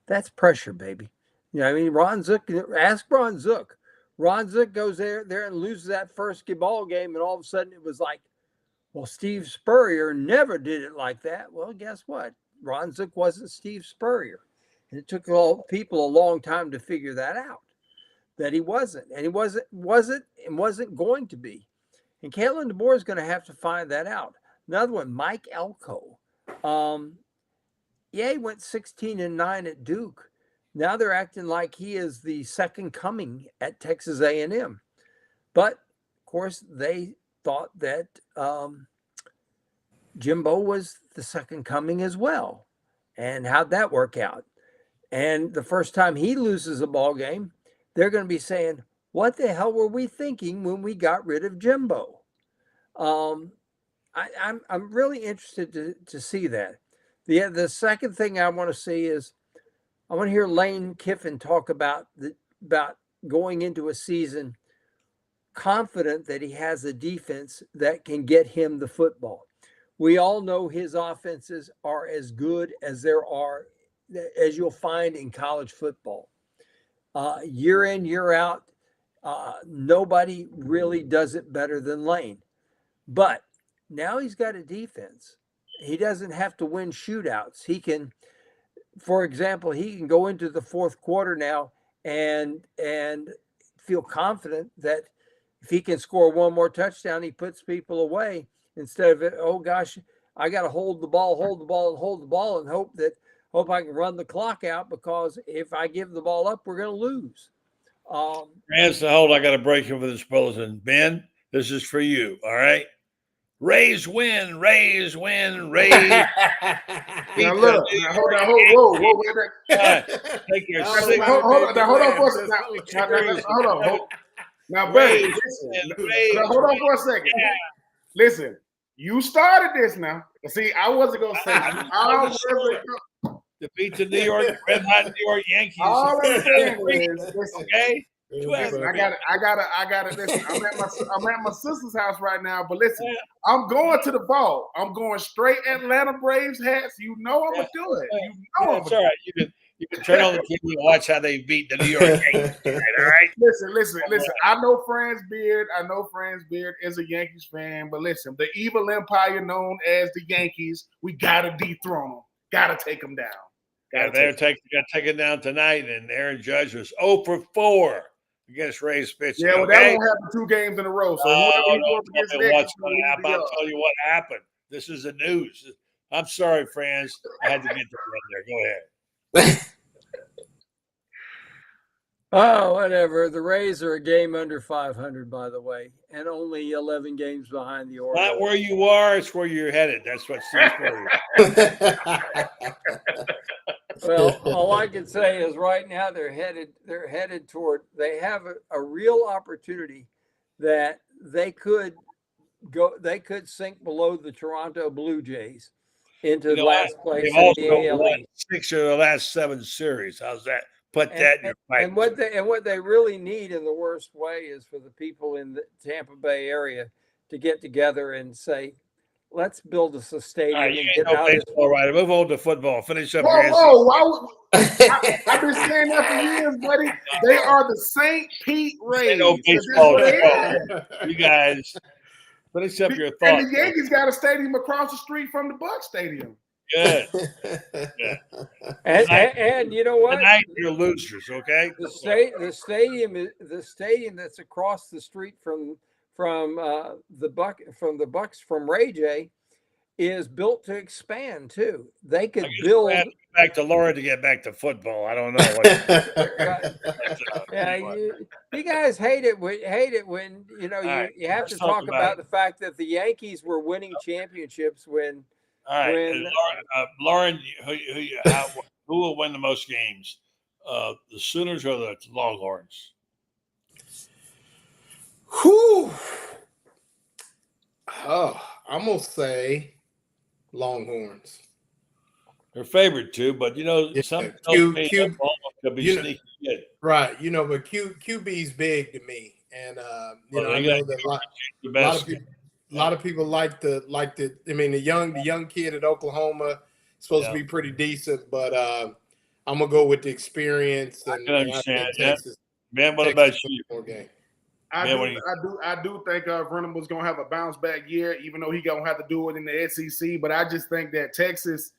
That's pressure, baby. Ron Zook, ask Ron Zook. Ron Zook goes there and loses that first ball game, and all of a sudden it was like, well, Steve Spurrier never did it like that. Well, guess what? Ron Zook wasn't Steve Spurrier. And it took people a long time to figure that out, that he wasn't. And he wasn't going to be. And Kalen DeBoer is going to have to find that out. Another one, Mike Elko. He went 16-9 at Duke. Now they're acting like he is the second coming at Texas A&M. But, of course, they thought that Jimbo was the second coming as well. And how'd that work out? And the first time he loses a ball game, they're going to be saying, what the hell were we thinking when we got rid of Jimbo? I'm really interested to see that. The second thing I want to see is I want to hear Lane Kiffin talk about going into a season confident that he has a defense that can get him the football. We all know his offenses are as good as you'll find in college football. Year in, year out, nobody really does it better than Lane. But now he's got a defense. He doesn't have to win shootouts. He can, for example, he can go into the fourth quarter now and feel confident that if he can score one more touchdown, he puts people away instead of, oh gosh, I got to hold the ball and hope I can run the clock out, because if I give the ball up, we're going to lose. Francis, hold, I got to break you for this bulletin. Ben, this is for you. All right. Raise win. Now look, hold on, whoa, take your hold on for a second. Hold on. Now, buddy, hold on for a second. Listen, you started this now. See, I wasn't gonna say to beat the red hot New York Yankees. All I'm saying is, listen, okay. Listen, I got it. Listen, I'm at my sister's house right now, but listen, I'm going to the vault. I'm going straight Atlanta Braves hats. You know I'm gonna do it. You know that's all right. You can turn on the TV and watch how they beat the New York Yankees. All right. Listen. I know Franz Beard. Is a Yankees fan, but listen, the evil empire known as the Yankees, we gotta dethrone them. Gotta take them down. Got taken down tonight, and Aaron Judge was 0 for 4 against Ray's pitching. Yeah, well, that won't happen 2 games in a row. So I'll tell you what happened. This is the news. I'm sorry, Franz. I had to get that in there. Go ahead. Oh, whatever. The Rays are a game under 500, by the way, and only 11 games behind the Orioles. Not where you are, it's where you're headed. That's what Steve Spurrier. Well, all I can say is right now they're headed toward. They have a real opportunity that they could sink below the Toronto Blue Jays into last place. They've also won 6 of the last 7 series. How's that? Put that in your pipe. And what they really need in the worst way is for the people in the Tampa Bay area to get together and say, let's build us a stadium. And get out baseball, right? Move on to football. Finish up. I've been saying that for years, buddy. They are the St. Pete Rays. You guys, finish up your thoughts. And the Yankees got a stadium across the street from the Bucs Stadium. Good. Yeah. And you know what? Tonight you're losers, okay? The stadium that's across the street from the Bucks from Ray J is built to expand too. They could build. We'll have to get back to Laura to get back to football. I don't know. Yeah, you guys hate it when you know you have to talk about the fact that the Yankees were winning championships when. All right, Loren, who will win the most games? The Sooners or the Longhorns? Whew. Oh, I'm gonna say Longhorns. They're favored too, but some could be sneaky good. Right, but QB's big to me, and I know that a lot of people like the. I mean, the young kid at Oklahoma is supposed to be pretty decent, but I'm gonna go with the experience. And I can understand Texas, man, what about you? I do think Vernon was gonna have a bounce back year, even though he gonna have to do it in the SEC. But I just think that Texas.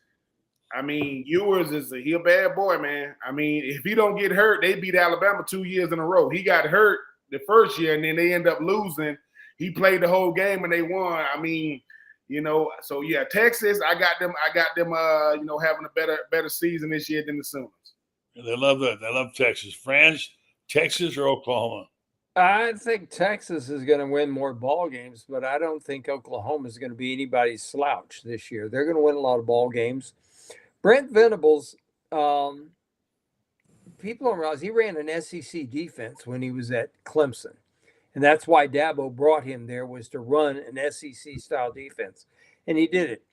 I mean, Ewers he a bad boy, man. I mean, if he don't get hurt, they beat Alabama 2 years in a row. He got hurt the first year, and then they end up losing. He played the whole game and they won. I mean, so yeah, Texas. I got them. Having a better season this year than the Sooners. They love that. They love Texas. Franz, Texas or Oklahoma? I think Texas is going to win more ball games, but I don't think Oklahoma is going to be anybody's slouch this year. They're going to win a lot of ball games. Brent Venables, people don't realize he ran an SEC defense when he was at Clemson. And that's why Dabo brought him there, was to run an SEC-style defense. And he did it.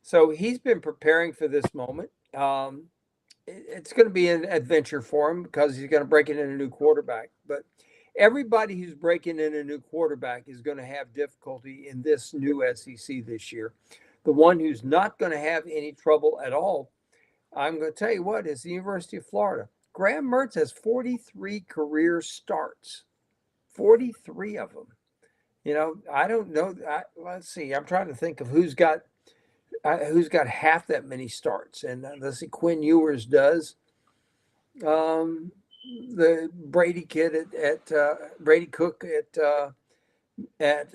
So he's been preparing for this moment. It's going to be an adventure for him because he's going to break in a new quarterback. But everybody who's breaking in a new quarterback is going to have difficulty in this new SEC this year. The one who's not going to have any trouble at all, I'm going to tell you what, is the University of Florida. Graham Mertz has 43 career starts. 43 of them. I don't know. Let's see. I'm trying to think of who's got half that many starts. And let's see. Quinn Ewers does. The Brady kid at Brady Cook at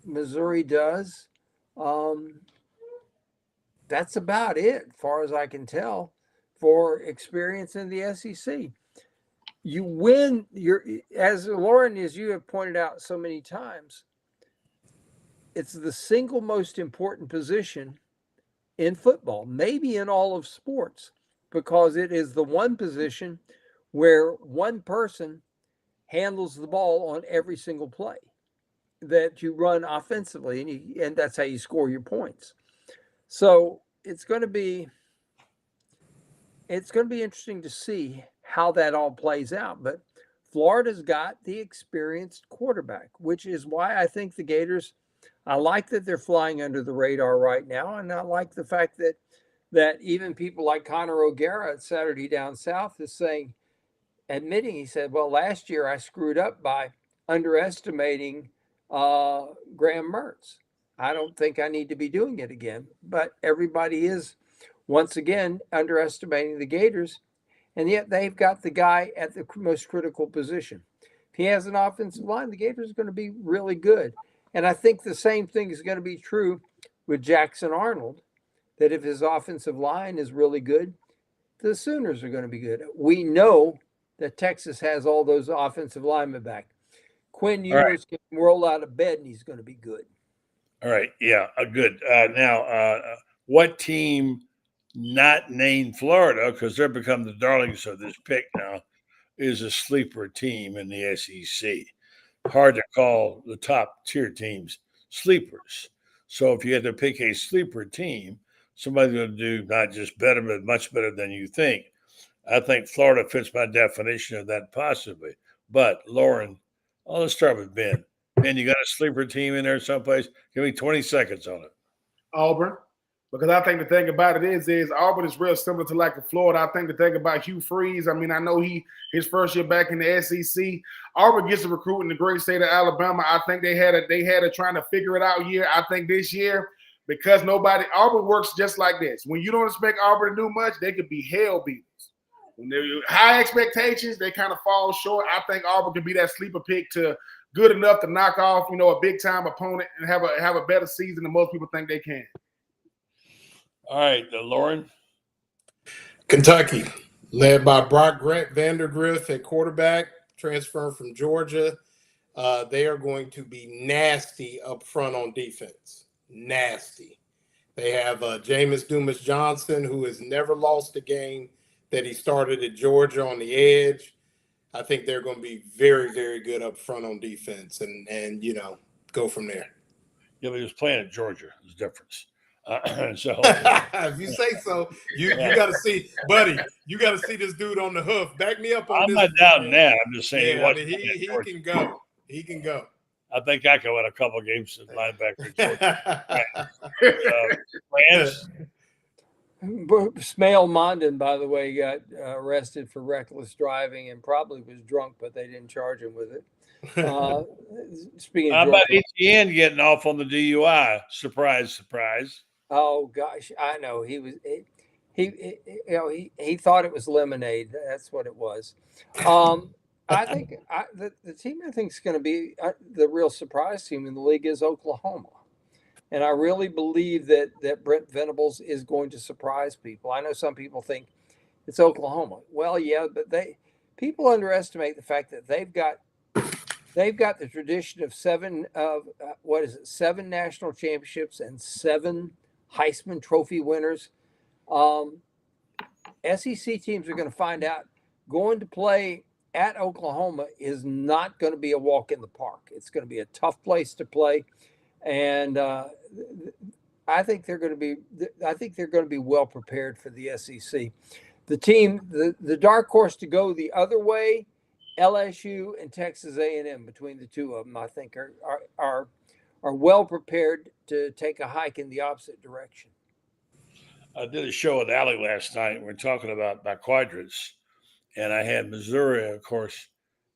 Missouri does. That's about it, far as I can tell, for experience in the SEC. You win as Loren, as you have pointed out so many times, it's the single most important position in football, maybe in all of sports, because it is the one position where one person handles the ball on every single play that you run offensively, and that's how you score your points. So it's going to be interesting to see how that all plays out. But Florida's got the experienced quarterback, which is why I think the Gators, I like that they're flying under the radar right now. And I like the fact that even people like Connor O'Gara at Saturday Down South is admitting, he said, well, last year I screwed up by underestimating Graham Mertz. I don't think I need to be doing it again. But everybody is, once again, underestimating the Gators. And yet they've got the guy at the most critical position. If he has an offensive line, the Gators are going to be really good. And I think the same thing is going to be true with Jackson Arnold, that if his offensive line is really good, the Sooners are going to be good. We know that Texas has all those offensive linemen back. Quinn Ewers can roll out of bed and he's going to be good. All right. Yeah, good. Now, what team not named Florida, because they've become the darlings of this pick now, is a sleeper team in the SEC? Hard to call the top tier teams sleepers. So if you had to pick a sleeper team, somebody's going to do not just better, but much better than you think. I think Florida fits my definition of that possibly. But Loren, let's start with Ben. Ben, you got a sleeper team in there someplace? Give me 20 seconds on it. Auburn. Because I think the thing about it is Auburn is real similar to like Florida. I think the thing about Hugh Freeze, I mean, I know his first year back in the SEC. Auburn gets a recruit in the great state of Alabama. I think they had a trying to figure it out year. I think this year because Auburn works just like this. When you don't expect Auburn to do much, they could be hell beaters. When they're high expectations, they kind of fall short. I think Auburn can be that sleeper pick to good enough to knock off, a big time opponent and have a better season than most people think they can. All right, Loren. Kentucky, led by Brock Vandagriff at quarterback, transferring from Georgia. They are going to be nasty up front on defense. Nasty. They have Jameis Dumas-Johnson, who has never lost a game that he started at Georgia on the edge. I think they're going to be very, very good up front on defense and go from there. Yeah, but he was playing at Georgia. There's a difference. So if you say so, you got to see, buddy. You got to see this dude on the hoof. Back me up on I'm this. not doubting that. I'm just saying. Yeah, he can go. He can go. I think I can win a couple of games as linebacker. France. Smail Mondin, by the way, got arrested for reckless driving and probably was drunk, but they didn't charge him with it. Speaking of how about Etienne getting off on the DUI? Surprise, surprise. Oh gosh, I know he was. He thought it was lemonade. That's what it was. I think the team I think is going to be the real surprise team in the league is Oklahoma. And I really believe that Brent Venables is going to surprise people. I know some people think it's Oklahoma. Well, yeah, but people underestimate the fact that they've got the tradition of seven national championships and 7 Heisman Trophy winners. SEC teams are going to find out going to play at Oklahoma is not going to be a walk in the park. It's going to be a tough place to play. And I think they're going to be well prepared for the SEC. The team, the dark horse to go the other way, LSU and Texas A&M. Between the two of them, I think are well prepared to take a hike in the opposite direction. I did a show with Allie last night. We're talking about quadrants, and I had Missouri, of course,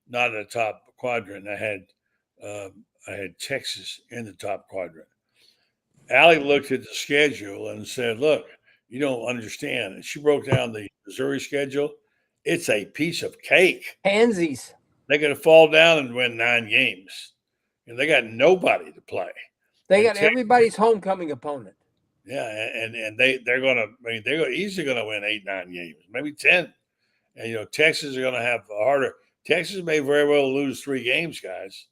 not in the top quadrant. I had Texas in the top quadrant. Allie looked at the schedule and said, look, you don't understand. And she broke down the Missouri schedule. It's a piece of cake. Pansies. They're going to fall down and win 9 games. And they got nobody to play. They got everybody's homecoming opponent. Yeah, and they're easily going to win 8-9 games, maybe 10. And, Texas are going to have a harder. Texas may very well lose 3 games, guys.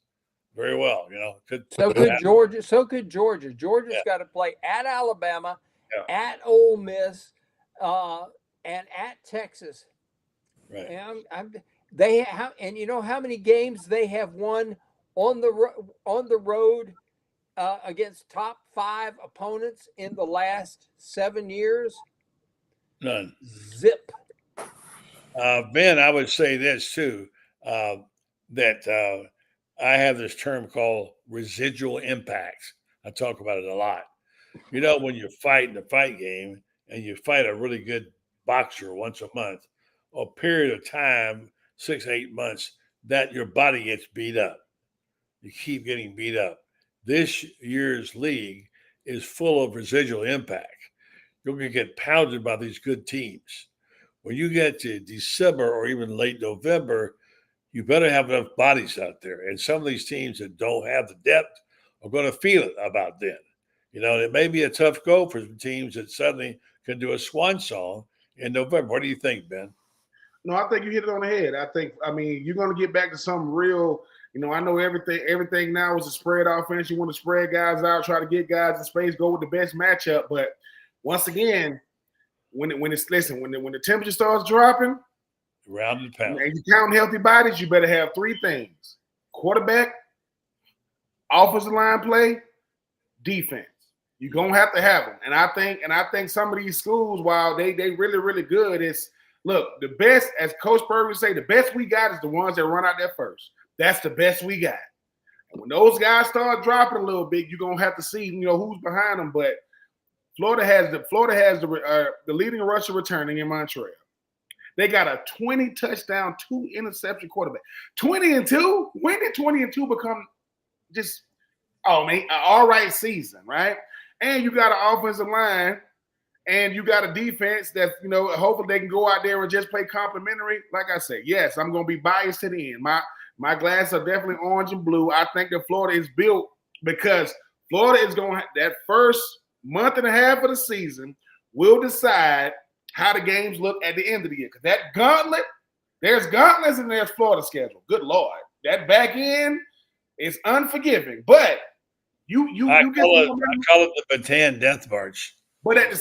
Very well, So could Georgia. Georgia's got to play at Alabama, at Ole Miss, and at Texas. Right. And and you know how many games they have won on the road against top 5 opponents in the last 7 years? None. Zip. Ben, I would say this too, that I have this term called residual impact. I talk about it a lot. When you fight in a fight game and you fight a really good boxer once a month, a period of time, 6-8 months, that your body gets beat up. You keep getting beat up. This year's league is full of residual impact. You're going to get pounded by these good teams. When you get to December or even late November, you better have enough bodies out there. And some of these teams that don't have the depth are going to feel it about then. It may be a tough go for some teams that suddenly can do a swan song in November. What do you think, Ben? No, I think you hit it on the head. You're going to get back to some real, I know everything now is a spread offense. You want to spread guys out, try to get guys in space, go with the best matchup. But once again, when the temperature starts dropping, round and pound, and you count healthy bodies, you better have 3 things: quarterback, offensive line play, defense. You're gonna have to have them. And I think some of these schools, while they really, really good, look, the best, as Coach Berg would say, the best we got is the ones that run out there first. That's the best we got. And when those guys start dropping a little bit, you're gonna have to see, who's behind them. But Florida has the leading rusher returning in Montreal. They got a 20 touchdown, 2 interception quarterback. 20-2? When did 20-2 become just an all right season, right? and you got an offensive line, and you got a defense that, hopefully they can go out there and just play complimentary. Like I said, yes, I'm going to be biased to the end. My glasses are definitely orange and blue. I think that Florida is built because Florida is going to – that first month and a half of the season will decide how the games look at the end of the year. Because that gauntlet, there's gauntlets and there's Florida schedule. Good Lord. That back end is unforgiving. But I call it the Bataan Death March. But at the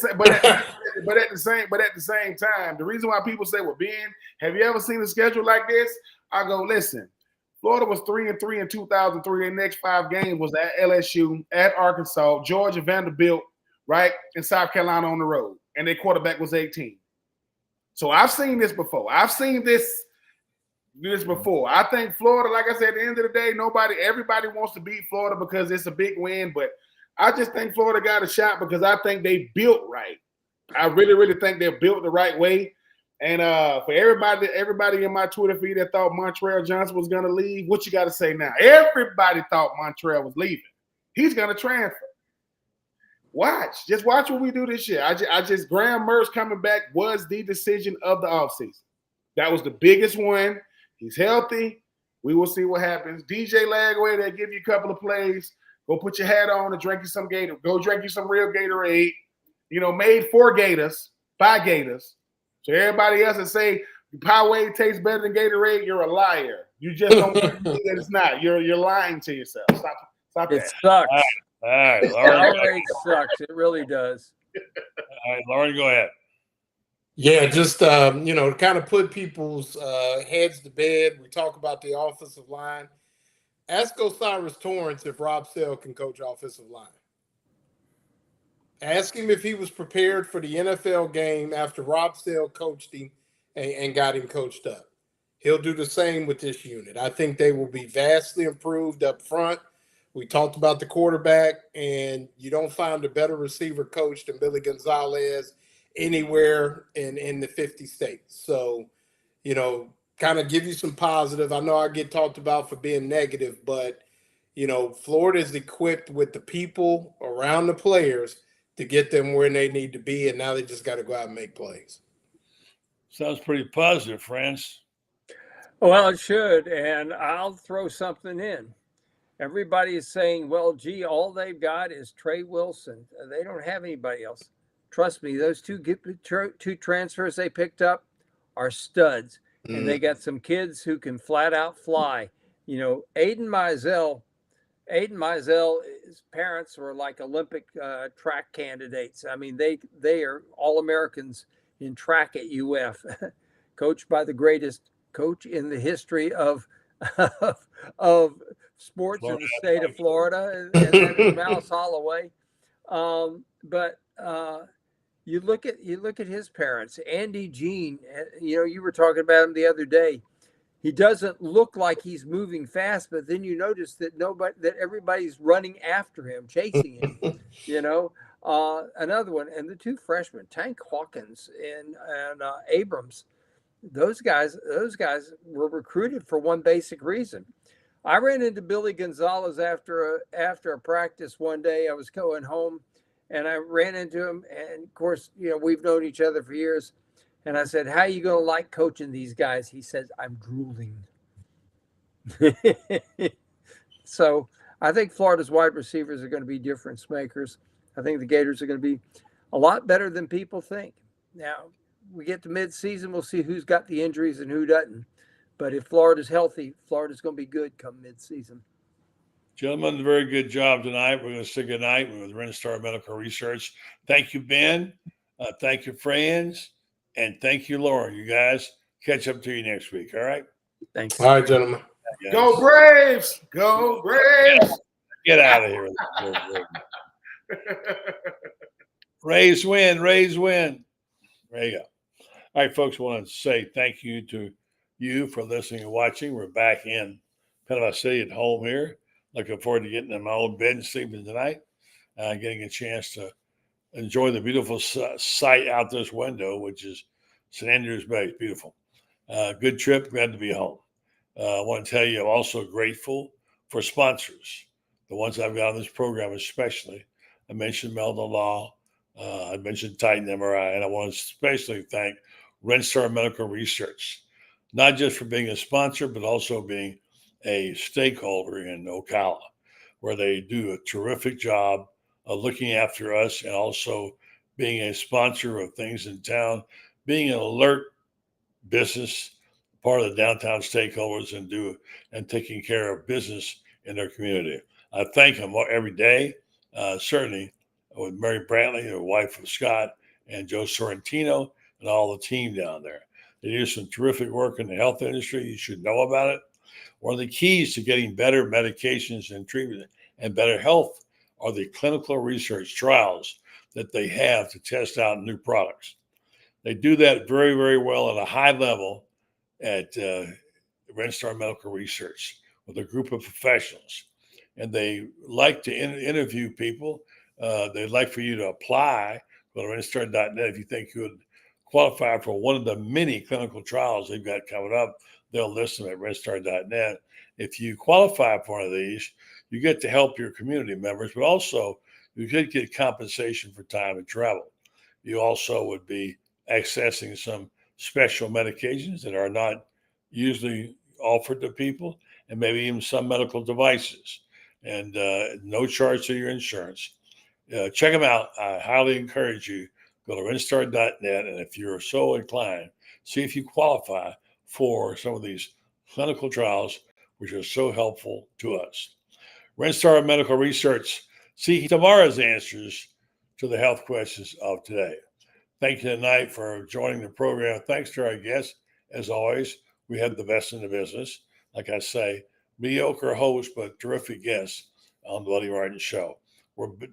same time, the reason why people say, well, Ben, have you ever seen a schedule like this? I go, listen, Florida was 3-3 in 2003. Their next 5 games was at LSU, at Arkansas, Georgia, Vanderbilt, right, and South Carolina on the road. And their quarterback was 18. So I've seen this before. I've seen this before. I think Florida, like I said, at the end of the day, everybody wants to beat Florida because it's a big win, but I just think Florida got a shot because I think they built right. I really, really think they're built the right way. And for everybody in my Twitter feed that thought Montreal Johnson was going to leave, what you got to say now? Everybody thought Montreal was leaving. He's going to transfer. Just watch what we do this year. Graham Mertz coming back was the decision of the offseason. That was the biggest one. He's healthy. We will see what happens. DJ Lagway, they give you a couple of plays. Go put your hat on and drink you some Gator. Go drink you some real Gatorade. Made for Gators, by Gators. So everybody else that say Powerade tastes better than Gatorade, you're a liar. You just don't think that it's not. You're lying to yourself. Stop it that. Sucks. All right, Loren. Powerade sucks. It really does. All right, Loren, go ahead. Yeah, just to kind of put people's heads to bed. We talk about the offensive line. Ask Osiris Torrance if Rob Sell can coach offensive line. Ask him if he was prepared for the NFL game after Rob Sell coached him and got him coached up. He'll do the same with this unit. I think they will be vastly improved up front. We talked about the quarterback, and you don't find a better receiver coach than Billy Gonzalez anywhere in the 50 states. So, kind of give you some positive. I know I get talked about for being negative, but, Florida is equipped with the people around the players to get them where they need to be, and now they just got to go out and make plays. Sounds pretty positive, Franz. Well, it should, and I'll throw something in. Everybody is saying, well, gee, all they've got is Trey Wilson. They don't have anybody else. Trust me, those two transfers they picked up are studs. And they got some kids who can flat out fly. Aiden Mizell, his parents were like Olympic track candidates. I mean, they are All-Americans in track at UF, coached by the greatest coach in the history of sports Florida, in the state of Florida, and that is Mouse Holloway. But you look at his parents, Andy Jean. You were talking about him the other day. He doesn't look like he's moving fast, but then you notice that everybody's running after him, chasing him. Another one, and the 2 freshmen, Tank Hawkins and Abrams. Those guys were recruited for one basic reason. I ran into Billy Gonzalez after a practice one day. I was going home, and I ran into him. And of course, we've known each other for years. And I said, "How are you going to like coaching these guys?" He says, "I'm drooling." So I think Florida's wide receivers are going to be difference makers. I think the Gators are going to be a lot better than people think. Now, we get to midseason, we'll see who's got the injuries and who doesn't. But if Florida's healthy, Florida's going to be good come midseason. Gentlemen, a very good job tonight. We're going to say good night with Renstar Medical Research. Thank you, Ben. Thank you, Franz. And thank you, Loren. You guys catch up to you next week. All right? Thanks. All right, gentlemen. Go Braves! Go Braves! Get out of here. Rays win. Rays win. There you go. All right, folks, I want to say thank you to you for listening and watching. We're back in Panama City at home here. Looking forward to getting in my own bed and sleeping tonight. Getting a chance to enjoy the beautiful sight out this window, which is St. Andrews Bay. It's beautiful. Good trip. Glad to be home. I want to tell you I'm also grateful for sponsors, the ones I've got on this program especially. I mentioned Meldon Law. I mentioned Titan MRI, and I want to especially thank Renstar Medical Research, not just for being a sponsor, but also being a stakeholder in Ocala, where they do a terrific job of looking after us and also being a sponsor of things in town, being an alert business, part of the downtown stakeholders, and taking care of business in their community. I thank them every day, certainly with Mary Brantley, the wife of Scott, and Joe Sorrentino, and all the team down there. They do some terrific work in the health industry. You should know about it. One of the keys to getting better medications and treatment and better health are the clinical research trials that they have to test out new products. They do that very, very well at a high level at Renstar Medical Research with a group of professionals. And they like to interview people. They'd like for you to apply. Go to renstar.net if you think you would qualify for one of the many clinical trials they've got coming up. They'll list them at renstar.net. If you qualify for one of these, you get to help your community members, but also you could get compensation for time and travel. You also would be accessing some special medications that are not usually offered to people, and maybe even some medical devices, and no charge to your insurance. Check them out. I highly encourage you. Go to renstar.net, and if you're so inclined, see if you qualify for some of these clinical trials, which are so helpful to us. Renstar Medical Research, seeking tomorrow's answers to the health questions of today. Thank you tonight for joining the program. Thanks to our guests. As always, we have the best in the business. Like I say, mediocre host, but terrific guests on the Buddy Martin Show.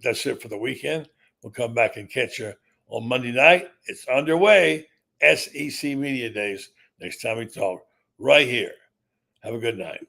That's it for the weekend. We'll come back and catch you on Monday night. It's underway. SEC Media Days. Next time we talk, right here. Have a good night.